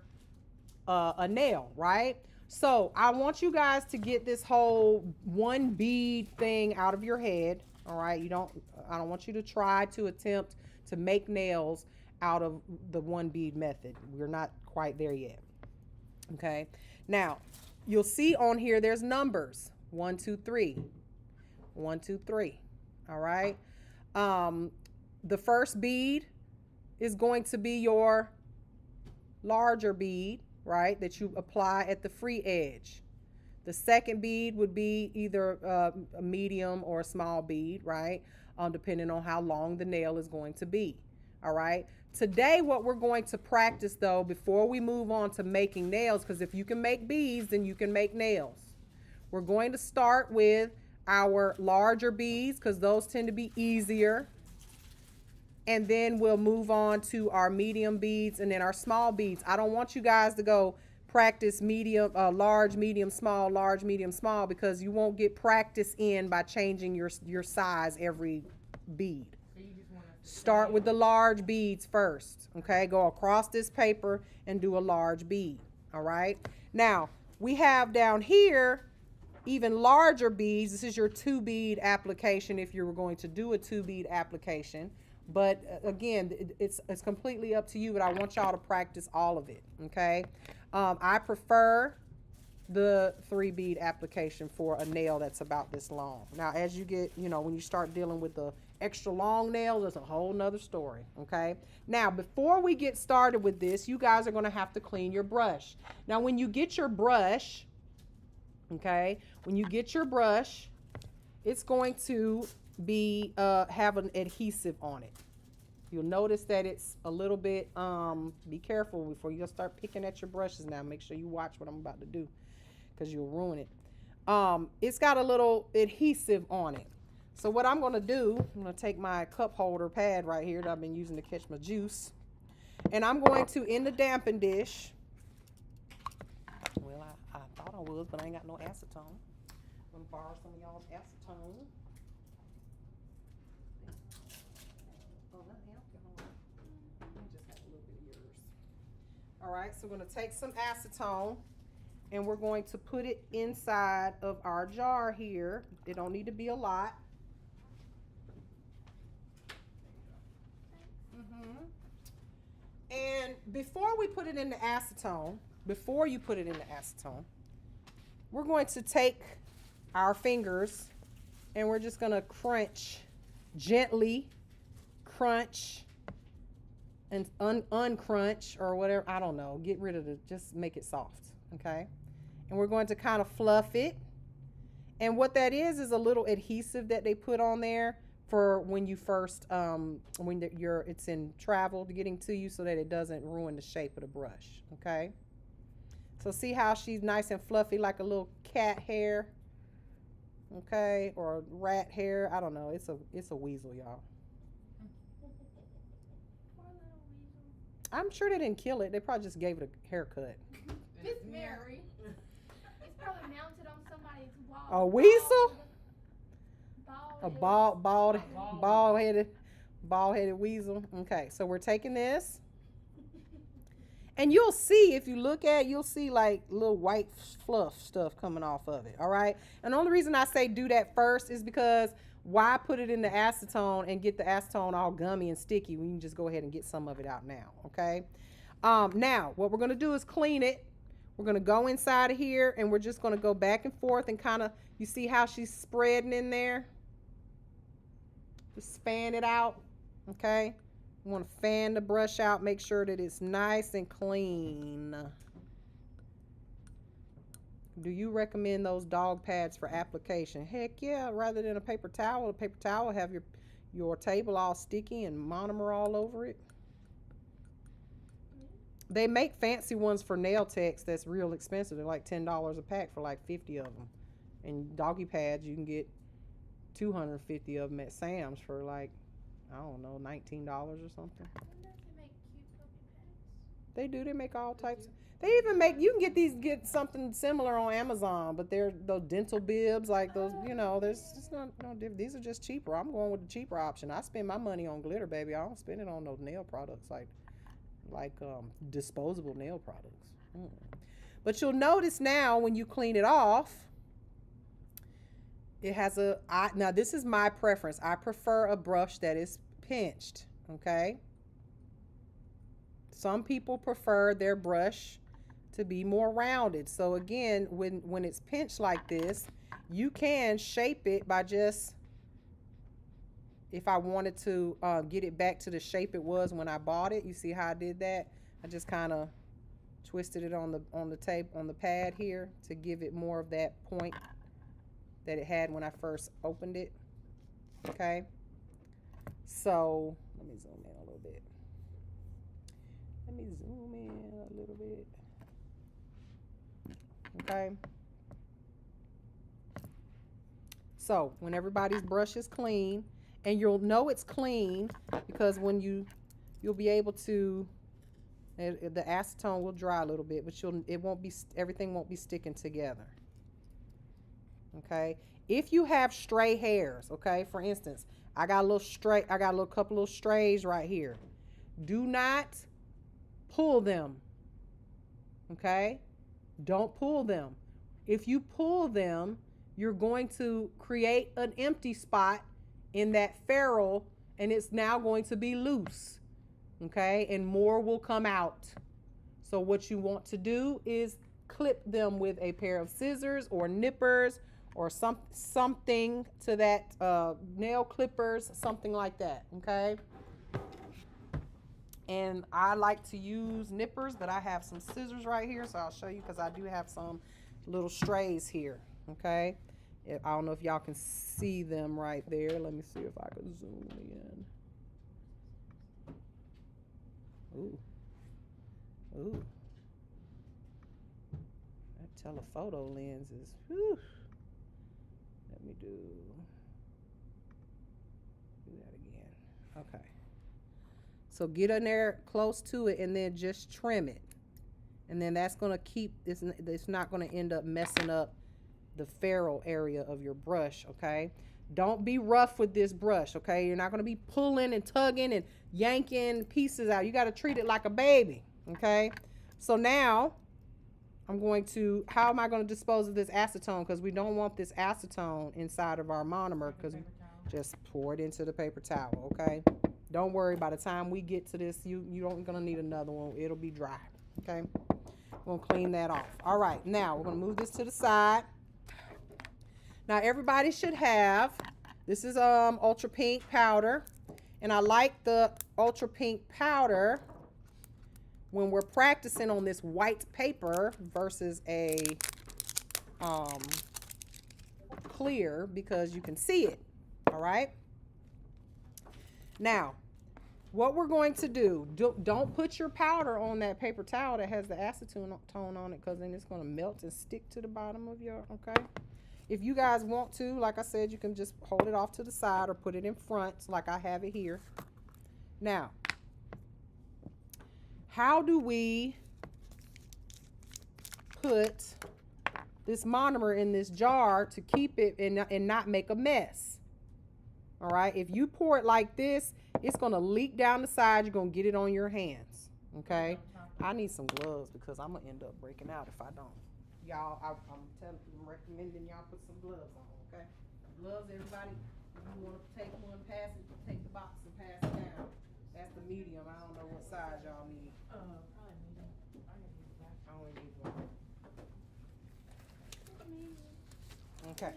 a nail, right? So I want you guys to get this whole one bead thing out of your head. All right, I don't want you to try to attempt to make nails out of the one bead method. We're not quite there yet. Okay. Now, you'll see on here there's numbers. 1, 2, 3. 1, 2, 3. All right. The first bead is going to be your larger bead, right, that you apply at the free edge. The second bead would be either a medium or a small bead, right, depending on how long the nail is going to be. All right. Today, what we're going to practice, though, before we move on to making nails, because if you can make beads, then you can make nails. We're going to start with our larger beads because those tend to be easier. And then we'll move on to our medium beads and then our small beads. I don't want you guys to go practice medium, large, medium, small, large, medium, small, because you won't get practice in by changing your size every bead. So you just want to Start with the large beads first, okay? Go across this paper and do a large bead, all right? Now, we have down here even larger beads, this is your 2-bead application if you were going to do a 2-bead application. But again, it's completely up to you, but I want y'all to practice all of it, okay? I prefer the 3-bead application for a nail that's about this long. Now, as you get, when you start dealing with the extra long nails, it's a whole nother story, okay? Now, before we get started with this, you guys are gonna have to clean your brush. Now, when you get your brush, okay, when you get your brush, it's going to be, have an adhesive on it. You'll notice that it's a little bit, be careful before you start picking at your brushes now. Make sure you watch what I'm about to do, because you'll ruin it. It's got a little adhesive on it. So what I'm going to do, I'm going to take my cup holder pad right here that I've been using to catch my juice. And I'm going to, in the damping dish, well, I thought I was, but I ain't got no acetone. I'm going to borrow some of y'all's acetone. Oh, not alcohol. I just have a little bit of yours. All right, so we're going to take some acetone. And we're going to put it inside of our jar here. It don't need to be a lot. And before we put it in the acetone, we're going to take our fingers and we're just going to gently crunch and uncrunch or whatever. I don't know. Get rid of just make it soft, okay? And we're going to kind of fluff it. And what that is a little adhesive that they put on there for when you first, it's in travel to getting to you so that it doesn't ruin the shape of the brush, okay? So see how she's nice and fluffy like a little cat hair, okay? Or rat hair, I don't know. It's a weasel, y'all. I'm sure they didn't kill it. They probably just gave it a haircut. Miss Mary. It's probably mounted on somebody's wall. A weasel? A bald-headed weasel. Okay, so we're taking this. And you'll see, if you look at it, you'll see like little white fluff stuff coming off of it, all right? And the only reason I say do that first is because why put it in the acetone and get the acetone all gummy and sticky when you can just go ahead and get some of it out now, okay? Now, what we're going to do is clean it. We're going to go inside of here, and we're just going to go back and forth and kind of, you see how she's spreading in there? Just fan it out, okay? You want to fan the brush out, make sure that it's nice and clean. Do you recommend those dog pads for application? Heck yeah, rather than a paper towel. A paper towel will have your table all sticky and monomer all over it. They make fancy ones for nail techs that's real expensive. They're like $10 a pack for like 50 of them. And doggy pads, you can get 250 of them at Sam's for like, I don't know, $19 or something. They do. They make all types. They even make, you can get something similar on Amazon, but they're those dental bibs, like those, there's just no different. These are just cheaper. I'm going with the cheaper option. I spend my money on glitter, baby. I don't spend it on those nail products like disposable nail products. But you'll notice now when you clean it off, it has now this is my preference. I prefer a brush that is pinched, okay? Some people prefer their brush to be more rounded. So again, when it's pinched like this, you can shape it by just, if I wanted to get it back to the shape it was when I bought it, you see how I did that? I just kind of twisted it on the tape, on the pad here, to give it more of that point that it had when I first opened it. Okay, so let me zoom in a little bit. Okay, so when everybody's brush is clean, and you'll know it's clean because when you'll be able to, the acetone will dry a little bit, but everything won't be sticking together. Okay, if you have stray hairs, okay, for instance, I got a couple of strays right here. Do not pull them. Okay, don't pull them. If you pull them, you're going to create an empty spot in that ferrule, and it's now going to be loose. Okay, and more will come out. So what you want to do is clip them with a pair of scissors or nippers or something to that, nail clippers, something like that. Okay. And I like to use nippers, but I have some scissors right here, so I'll show you because I do have some little strays here. Okay. I don't know if y'all can see them right there. Let me see if I can zoom in. Ooh. Ooh. That telephoto lens is, whew. Let me do that again. Okay. So get in there close to it and then just trim it. And then that's going to keep, it's not going to end up messing up the ferrule area of your brush, okay? Don't be rough with this brush, okay? You're not going to be pulling and tugging and yanking pieces out. You got to treat it like a baby, okay? So now I'm going to, how am I going to dispose of this acetone? Because we don't want this acetone inside of our monomer, because just pour it into the paper towel, okay? Don't worry, by the time we get to this, you don't gonna need another one. It'll be dry, okay? We're gonna clean that off. All right, now we're gonna move this to the side. Now everybody should have, this is ultra pink powder, and I like the ultra pink powder when we're practicing on this white paper versus a clear, because you can see it. All right. Now, what we're going to do, don't put your powder on that paper towel that has the acetone on it, because then it's going to melt and stick to the bottom of your, okay? If you guys want to, like I said, you can just hold it off to the side or put it in front like I have it here. Now, how do we put this monomer in this jar to keep it and not make a mess? All right, if you pour it like this, it's going to leak down the side. You're going to get it on your hands, okay? I need some gloves because I'm going to end up breaking out if I don't. Y'all, I'm recommending y'all put some gloves on, okay? Gloves, everybody, if you want to take one, pass it, take the box and pass it down. That's the medium. I don't know what size y'all need. Probably medium. I only need one. Okay.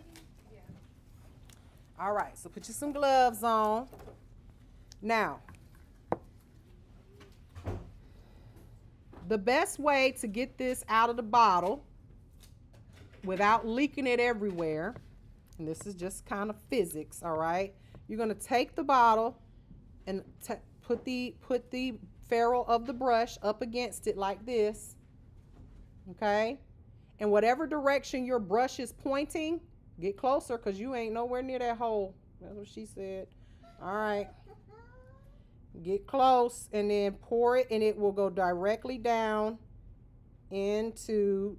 All right, so put you some gloves on. Now, the best way to get this out of the bottle without leaking it everywhere, and this is just kind of physics, all right? You're going to take the bottle and put the ferrule of the brush up against it like this, okay? And whatever direction your brush is pointing, get closer because you ain't nowhere near that hole. That's what she said. All right. Get close and then pour it, and it will go directly down into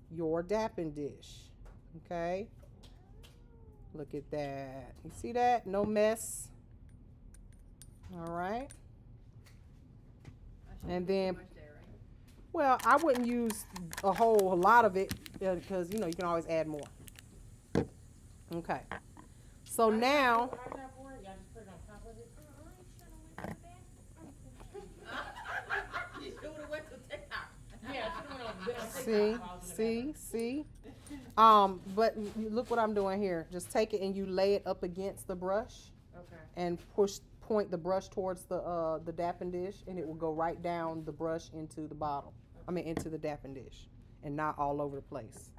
your dapping dish. Okay. Look at that. You see that? No mess. All right. And then, well, I wouldn't use a whole lot of it because, you know, you can always add more. Okay. So now, see. But look what I'm doing here. Just take it and you lay it up against the brush. Okay. And point the brush towards the dapping dish, and it will go right down the brush into the bottle. I mean, into the dapping dish, and not all over the place.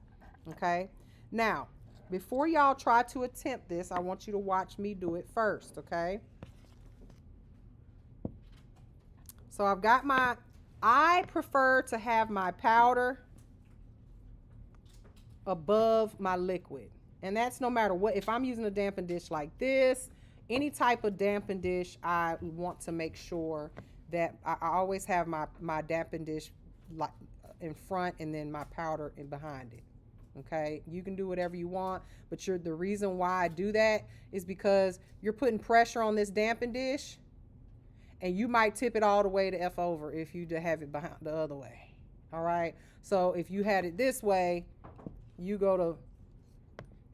Okay. Now, before y'all try to attempt this, I want you to watch me do it first. Okay. So I've got I prefer to have my powder above my liquid. And that's no matter what. If I'm using a damping dish like this, any type of damping dish, I want to make sure that I always have my damping dish like in front and then my powder in behind it. Okay, you can do whatever you want, but the reason why I do that is because you're putting pressure on this damping dish, and you might tip it all the way to F over if you have it behind the other way. All right, so if you had it this way, you go to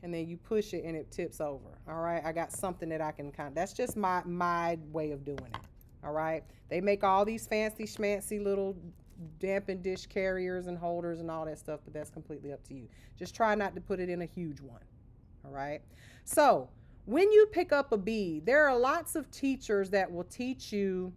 and then you push it and it tips over. All right, I got something that I can that's just my way of doing it. All right, they make all these fancy schmancy little dampened dish carriers and holders and all that stuff, but that's completely up to you. Just try not to put it in a huge one. All right, so when you pick up a bead, there are lots of teachers that will teach you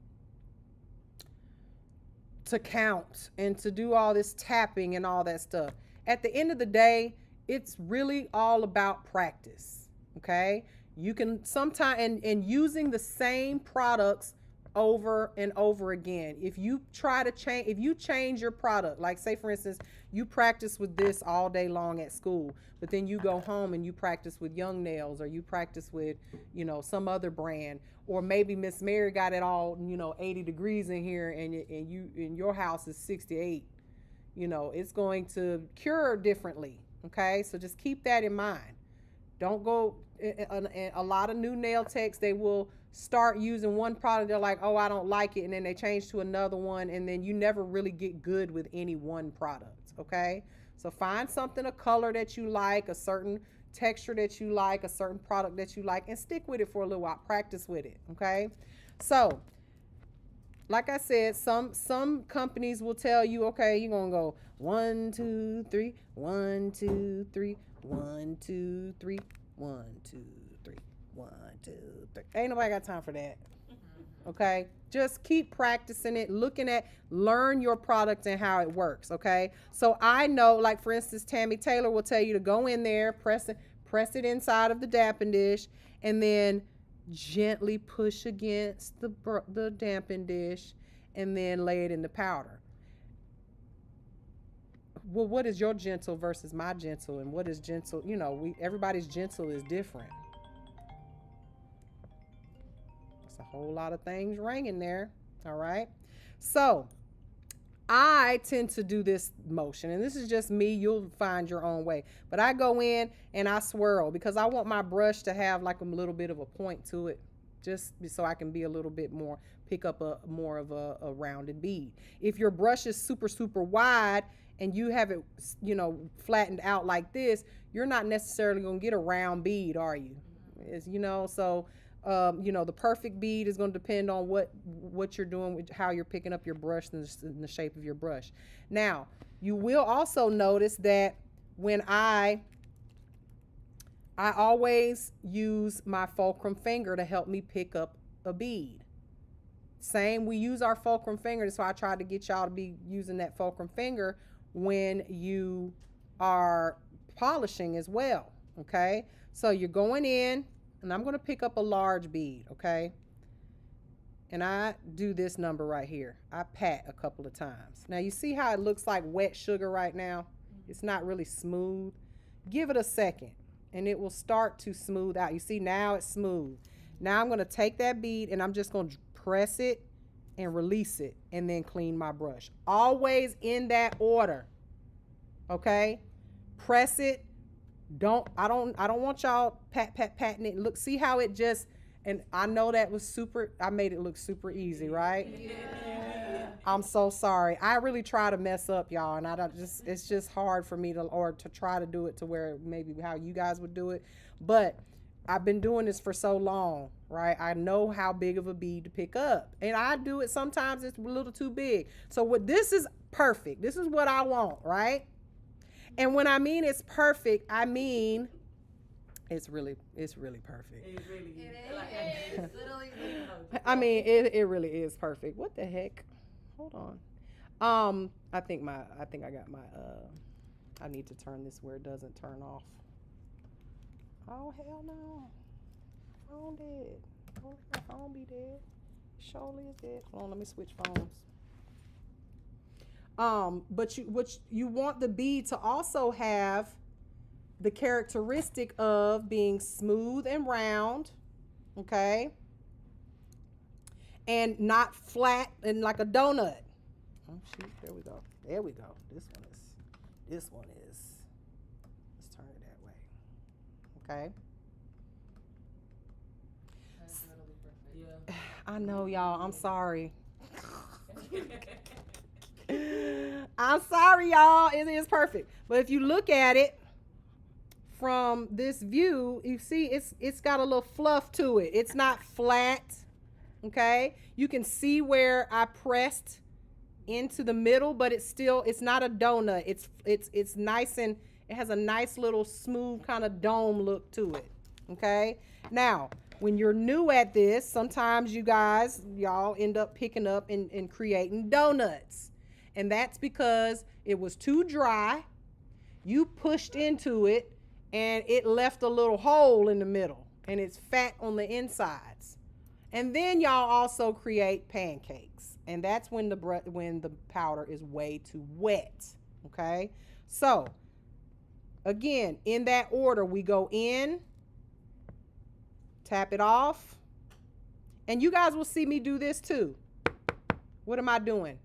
to count and to do all this tapping and all that stuff. At the end of the day, it's really all about practice. Okay, you can sometimes and using the same products over and over again. If you try to change, if you change your product, like say for instance, you practice with this all day long at school, but then you go home and you practice with Young Nails, or you practice with, you know, some other brand, or maybe Miss Mary got it all, you know, 80 degrees in here, and you in your house is 68. You know, it's going to cure differently. Okay, so just keep that in mind. Don't go. A lot of new nail techs, they will start using one product, they're like, oh, I don't like it, and then they change to another one, and then you never really get good with any one product. Okay, so find something, a color that you like, a certain texture that you like, a certain product that you like, and stick with it for a little while. Practice with it. Okay, so like I said, some companies will tell you, okay, you're gonna go 1 2 3 1 2 3 1 2 3 1 2 3 1 2 3. Ain't nobody got time for that. Okay, just keep practicing it, learn your product and how it works. Okay, so I know, like for instance, Tammy Taylor will tell you to go in there, press it inside of the dampen dish, and then gently push against the dampen dish, and then lay it in the powder. Well, what is your gentle versus my gentle, and what is gentle? You know, everybody's gentle is different. It's a whole lot of things ringing there. All right, so I tend to do this motion, and this is just me. You'll find your own way, but I go in and I swirl because I want my brush to have like a little bit of a point to it, just so I can be a little bit more, pick up more of a rounded bead. If your brush is super wide and you have it, you know, flattened out like this, you're not necessarily gonna get a round bead, are you? It's, you know, so you know, the perfect bead is going to depend on what you're doing, with how you're picking up your brush and the shape of your brush. Now, you will also notice that when I always use my fulcrum finger to help me pick up a bead. Same, we use our fulcrum finger, so I try to get y'all to be using that fulcrum finger when you are polishing as well. Okay, so you're going in, and I'm going to pick up a large bead, okay? And I do this number right here. I pat a couple of times. Now, you see how it looks like wet sugar right now? It's not really smooth. Give it a second, and it will start to smooth out. You see, now it's smooth. Now I'm going to take that bead, and I'm just going to press it and release it, and then clean my brush. Always in that order, okay? Press it. I don't want y'all patting it. Look, see how it just, and I know that was super, I made it look super easy, right? Yeah. I'm so sorry. I really try to mess up, y'all, and it's just hard for me to try to do it to where maybe how you guys would do it. But I've been doing this for so long, right? I know how big of a bead to pick up, and I do it sometimes it's a little too big. So this is perfect. This is what I want, right? And when I mean it's perfect, I mean it's really perfect. It really is. It's literally I mean, it really is perfect. What the heck? Hold on. I think I got my I need to turn this where it doesn't turn off. Oh hell no. Phone dead. Oh, my phone be dead. Surely is dead. Hold on, let me switch phones. But you want the bead to also have the characteristic of being smooth and round, okay, and not flat and like a donut. Oh shoot, there we go. This one is. Let's turn it that way. Okay. Yeah. I know, y'all. I'm sorry. I'm sorry, y'all. It is perfect. But if you look at it, from this view, you see it's got a little fluff to it. It's not flat, okay? You can see where I pressed into the middle, but it's not a donut. It's nice, and it has a nice little smooth kind of dome look to it, okay? Now, when you're new at this, sometimes y'all end up picking up and creating donuts. And that's because it was too dry. You pushed into it and it left a little hole in the middle, and it's fat on the insides. And then y'all also create pancakes, and that's when the powder is way too wet, okay? So again, in that order, we go in, tap it off, and you guys will see me do this too. What am I doing?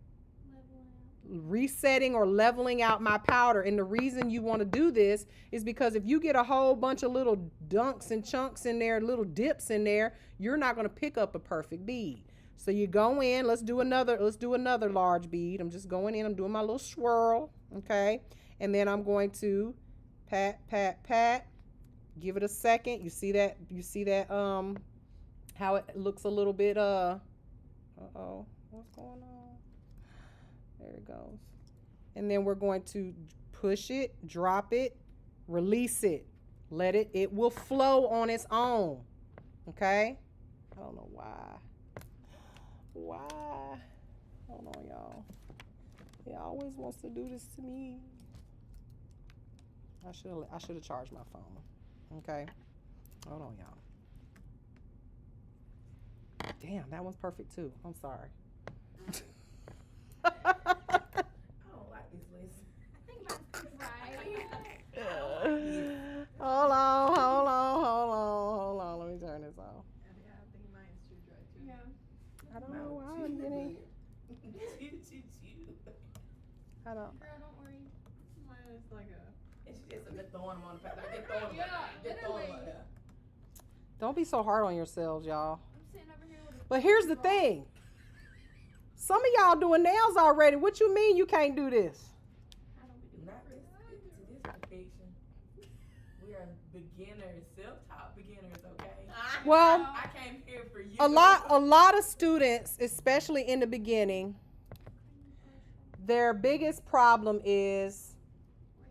Resetting or leveling out my powder. And the reason you want to do this is because if you get a whole bunch of little dunks and chunks in there, little dips in there, you're not going to pick up a perfect bead. So you go in, let's do another large bead. I'm just going in, I'm doing my little swirl, okay? And then I'm going to pat, pat, pat, give it a second. You see that how it looks a little bit uh-oh, what's going on? There it goes. And then we're going to push it, drop it, release it. It will flow on its own. Okay? I don't know why. Hold on, y'all. It always wants to do this to me. I should have charged my phone. Okay? Hold on, y'all. Damn, that one's perfect too. I'm sorry. I don't like this list. I think mine's pretty right. Hold on. Let me turn this off. Yeah, I think mine's too dry too. Yeah. I don't know why I'm getting. I don't. Girl, don't worry. Mine is like a. And she just been throwing them on the paper. Just throwing them. Yeah, Just throwing them literally. up there. Don't be so hard on yourselves, y'all. I'm sitting over here with a But here's the thing. Some of y'all doing nails already. What you mean you can't do this? How do we do Not this to this perfection. We are beginners, self-taught beginners, okay? Well, I came here for you. a lot of students, especially in the beginning, their biggest problem is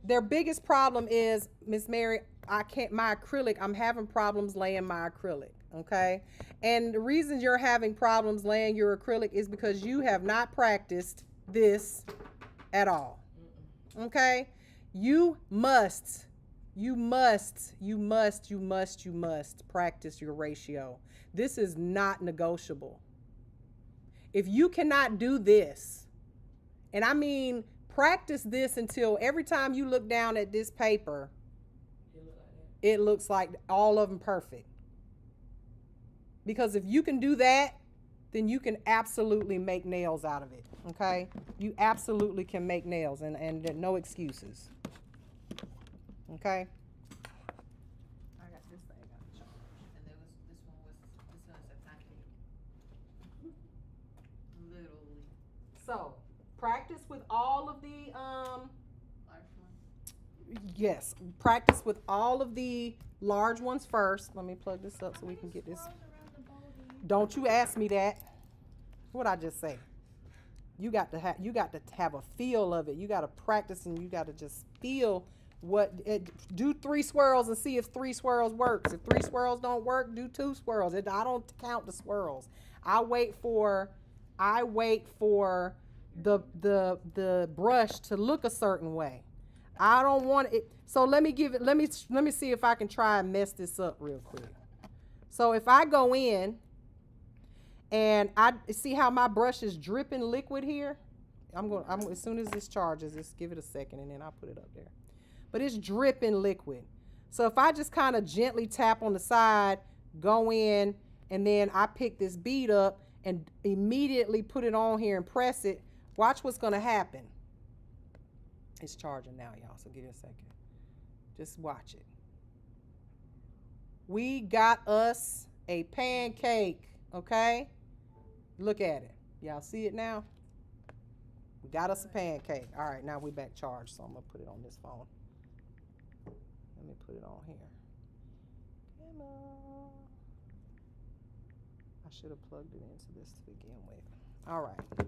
Miss Mary, my acrylic, I'm having problems laying my acrylic, okay? And the reason you're having problems laying your acrylic is because you have not practiced this at all, okay? You must practice your ratio. This is not negotiable. If you cannot do this, and I mean practice this until every time you look down at this paper, it looks like all of them perfect. Because if you can do that, then you can absolutely make nails out of it, okay? You absolutely can make nails, and no excuses, okay? I got this thing got charged, and this one is a pancake. Literally. So practice with all of the Large one. yes, practice with all of the large ones first. Let me plug this up so we can get this. Don't you ask me that. What'd I just say? You got to have a feel of it. You got to practice, and you got to just feel do 3 swirls and see if 3 swirls works. If 3 swirls don't work, do 2 swirls. I don't count the swirls. I wait for the brush to look a certain way. I don't want it. So let me see if I can try and mess this up real quick. So if I go in and I see how my brush is dripping liquid here, I'm as soon as this charges, just give it a second and then I'll put it up there. But it's dripping liquid. So if I just kind of gently tap on the side, go in, and then I pick this bead up and immediately put it on here and press it, watch what's gonna happen. It's charging now, y'all, so give it a second. Just watch it. We got us a pancake, okay? Look at it. Y'all see it now? We got us a pancake. All right, now we back charged, so I'm gonna put it on this phone. Let me put it on here. Come on. I should have plugged it into this to begin with. All right.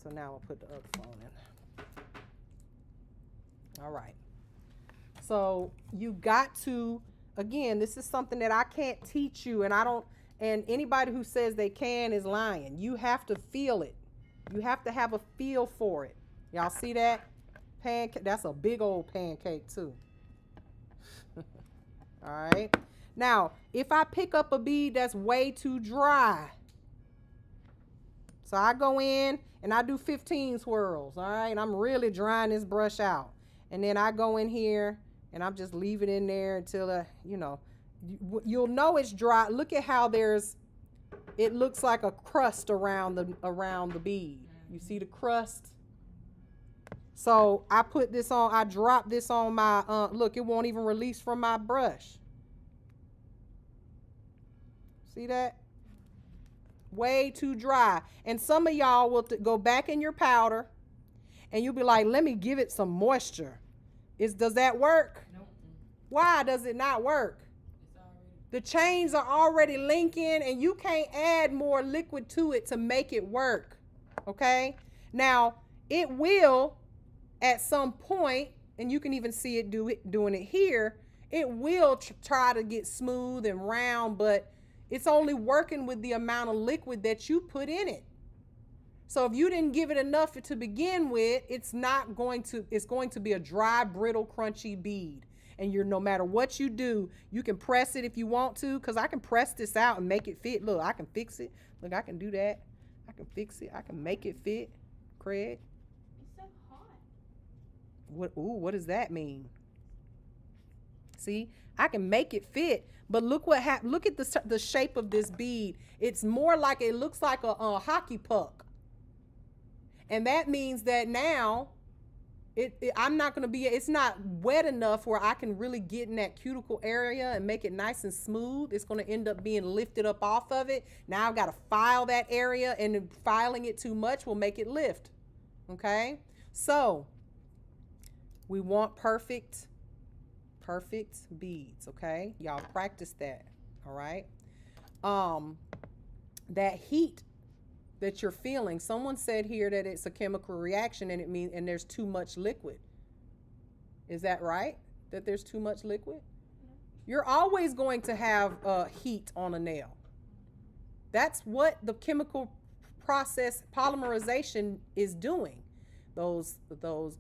So now I'll put the other phone in. All right. So you got to, again, this is something that I can't teach you, and and anybody who says they can is lying. You have to feel it. You have to have a feel for it. Y'all see that? Pancake, that's a big old pancake too. All right. Now, if I pick up a bead that's way too dry, so I go in and I do 15 swirls, all right? I'm really drying this brush out. And then I go in here and I'm just leave it in there until, you'll know it's dry. Look at how it looks like a crust around the bead. You see the crust? So I put this on, I drop this on my, look, it won't even release from my brush. See that? Way too dry. And some of y'all will go back in your powder and you'll be like, let me give it some moisture. Does that work? Nope. Why does it not work? The chains are already linking and you can't add more liquid to it to make it work. Okay? Now, it will at some point, and you can even see it doing it here, it will try to get smooth and round, but it's only working with the amount of liquid that you put in it. So if you didn't give it enough to begin with, it's going to be a dry, brittle, crunchy bead. And no matter what you do, you can press it if you want to, because I can press this out and make it fit. Look, I can fix it. Look, I can do that. I can fix it. I can make it fit. Craig? It's so hot. What does that mean? See, I can make it fit, but look what happened. Look at the shape of this bead. It's more like, it looks like a hockey puck. And that means that now it's not wet enough where I can really get in that cuticle area and make it nice and smooth. It's going to end up being lifted up off of it. Now I've got to file that area, and filing it too much will make it lift. Okay? So we want perfect beads, okay? Y'all practice that, all right? That heat that you're feeling, someone said here that it's a chemical reaction and there's too much liquid. Is that right? That there's too much liquid? You're always going to have heat on a nail. That's what the chemical process polymerization is doing. So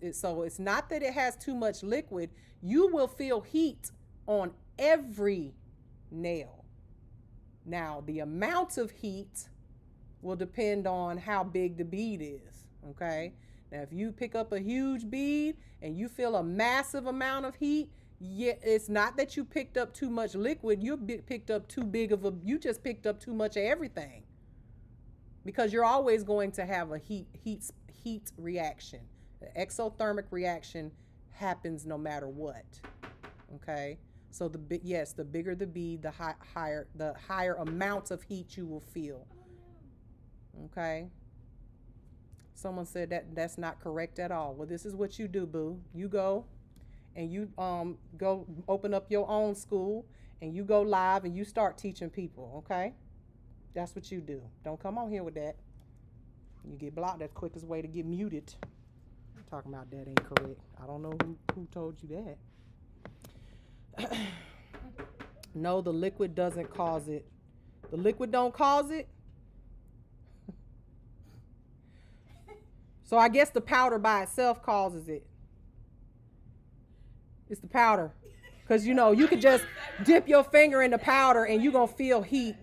it's not that it has too much liquid. You will feel heat on every nail. Now, the amount of heat will depend on how big the bead is, okay? Now, if you pick up a huge bead and you feel a massive amount of heat, it's not that you picked up too much liquid, you picked up you just picked up too much of everything. Because you're always going to have a heat reaction. The exothermic reaction happens no matter what, okay? So the bigger the bead, the higher amount of heat you will feel. Okay. Someone said that's not correct at all. Well, this is what you do, boo. You go and you go open up your own school and you go live and you start teaching people, okay? That's what you do. Don't come on here with that. You get blocked. That's the quickest way to get muted. I'm talking about that ain't correct. I don't know who told you that. No, the liquid doesn't cause it. The liquid don't cause it. So I guess the powder by itself causes it. It's the powder. Because, you could just dip your finger in the powder and you're going to feel heat.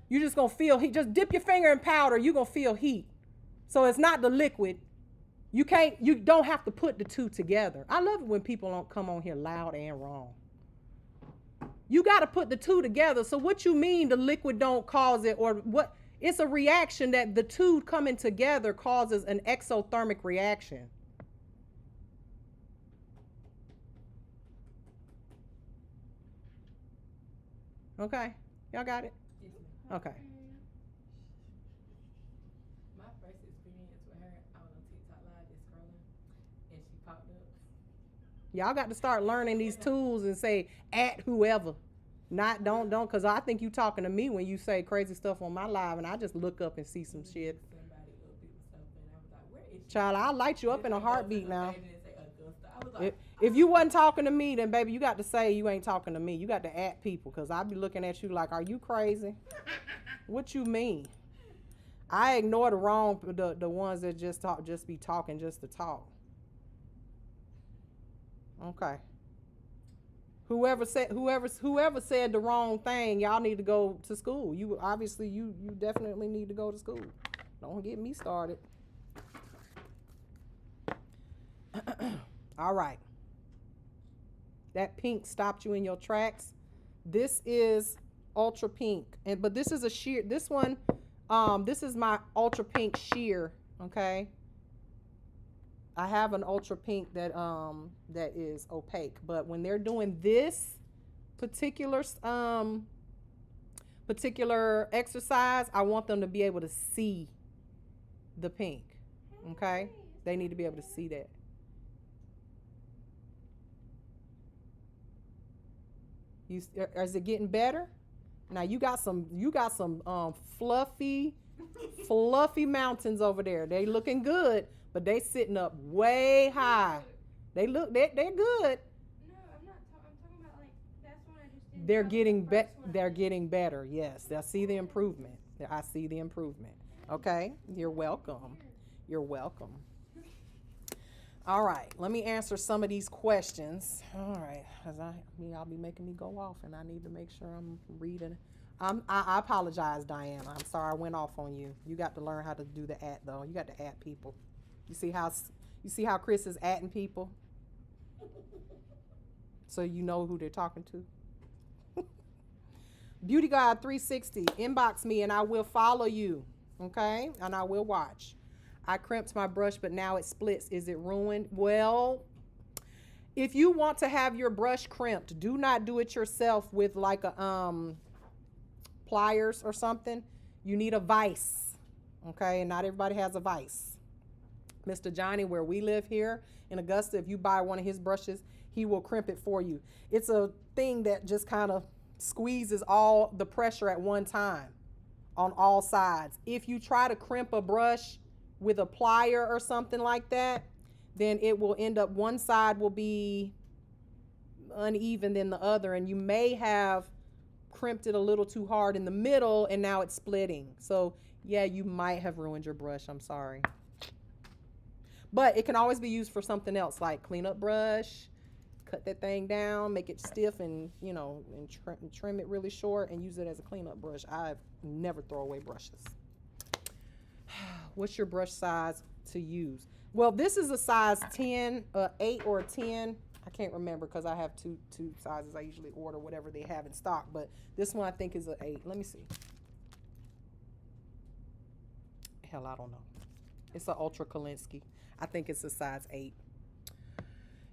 You're just going to feel heat. Just dip your finger in powder, you're going to feel heat. So it's not the liquid. You don't have to put the two together. I love it when people don't come on here loud and wrong. You got to put the two together. So what you mean the liquid don't cause it, or what? It's a reaction that the two coming together causes an exothermic reaction. Okay, y'all got it? Okay. My first experience with her, I was on TikTok live just scrolling, and she popped up. Y'all got to start learning these tools and say at whoever. Not don't, cause I think you talking to me when you say crazy stuff on my live and I just look up and see some shit. Somebody upbeat with something. I was like, where is she? Child, I'll light you up in a Then they heartbeat go to the now. page and they say Augusta. I was like, If you wasn't talking to me, then baby, you got to say you ain't talking to me. You got to at people, cause I be looking at you like, are you crazy? What you mean? I ignore the ones that just be talking just to talk. Okay. Whoever said the wrong thing, y'all need to go to school. You obviously you definitely need to go to school. Don't get me started. All right. That pink stopped you in your tracks. This is ultra pink, but this is a sheer. This one, this is my ultra pink sheer. Okay. I have an ultra pink that is opaque, but when they're doing this particular exercise, I want them to be able to see the pink. Okay, they need to be able to see that. Is it getting better? Now you got some fluffy mountains over there. They looking good. But they sitting up way high. They're good. No, I'm not. I'm talking about like that's one I just did. They're getting better. Yes, I see the improvement. I see the improvement. Okay, you're welcome. You're welcome. All right, let me answer some of these questions. All right, cause y'all be making me go off, and I need to make sure I'm reading. I apologize, Diana. I'm sorry I went off on you. You got to learn how to do the at though. You got to at people. You see how Chris is atting people? So you know who they're talking to. Beauty God 360, inbox me and I will follow you. Okay? And I will watch. I crimped my brush, but now it splits. Is it ruined? Well, if you want to have your brush crimped, do not do it yourself with like a pliers or something. You need a vise. Okay? And not everybody has a vise. Mr. Johnny, where we live here in Augusta, if you buy one of his brushes, he will crimp it for you. It's a thing that just kind of squeezes all the pressure at one time on all sides. If you try to crimp a brush with a plier or something like that, then it will end up one side will be uneven than the other, and you may have crimped it a little too hard in the middle and now it's splitting. So yeah, you might have ruined your brush. I'm sorry. But it can always be used for something else, like cleanup brush, cut that thing down, make it stiff and, and trim it really short and use it as a cleanup brush. I've never throw away brushes. What's your brush size to use? Well, this is a size 10, 8 or a 10. I can't remember because I have two sizes. I usually order whatever they have in stock, but this one I think is an 8. Let me see. Hell, I don't know. It's an Ultra Kolinsky. I think it's a size 8.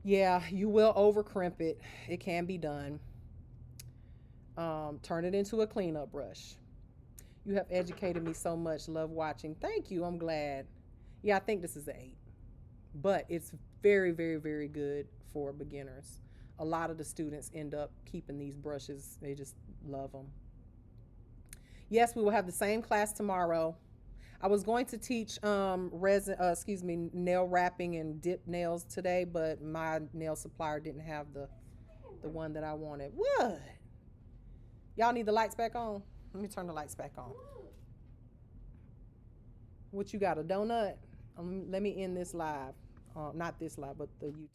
Yeah, you will over crimp it. It can be done. Turn it into a cleanup brush. You have educated me so much. Love watching. Thank you. I'm glad. Yeah, I think this is an 8. But it's very, very, very good for beginners. A lot of the students end up keeping these brushes. They just love them. Yes, we will have the same class tomorrow. I was going to teach nail wrapping and dip nails today, but my nail supplier didn't have the one that I wanted. What? Y'all need the lights back on? Let me turn the lights back on. What you got, a donut? Let me end this live. Not this live, but the YouTube.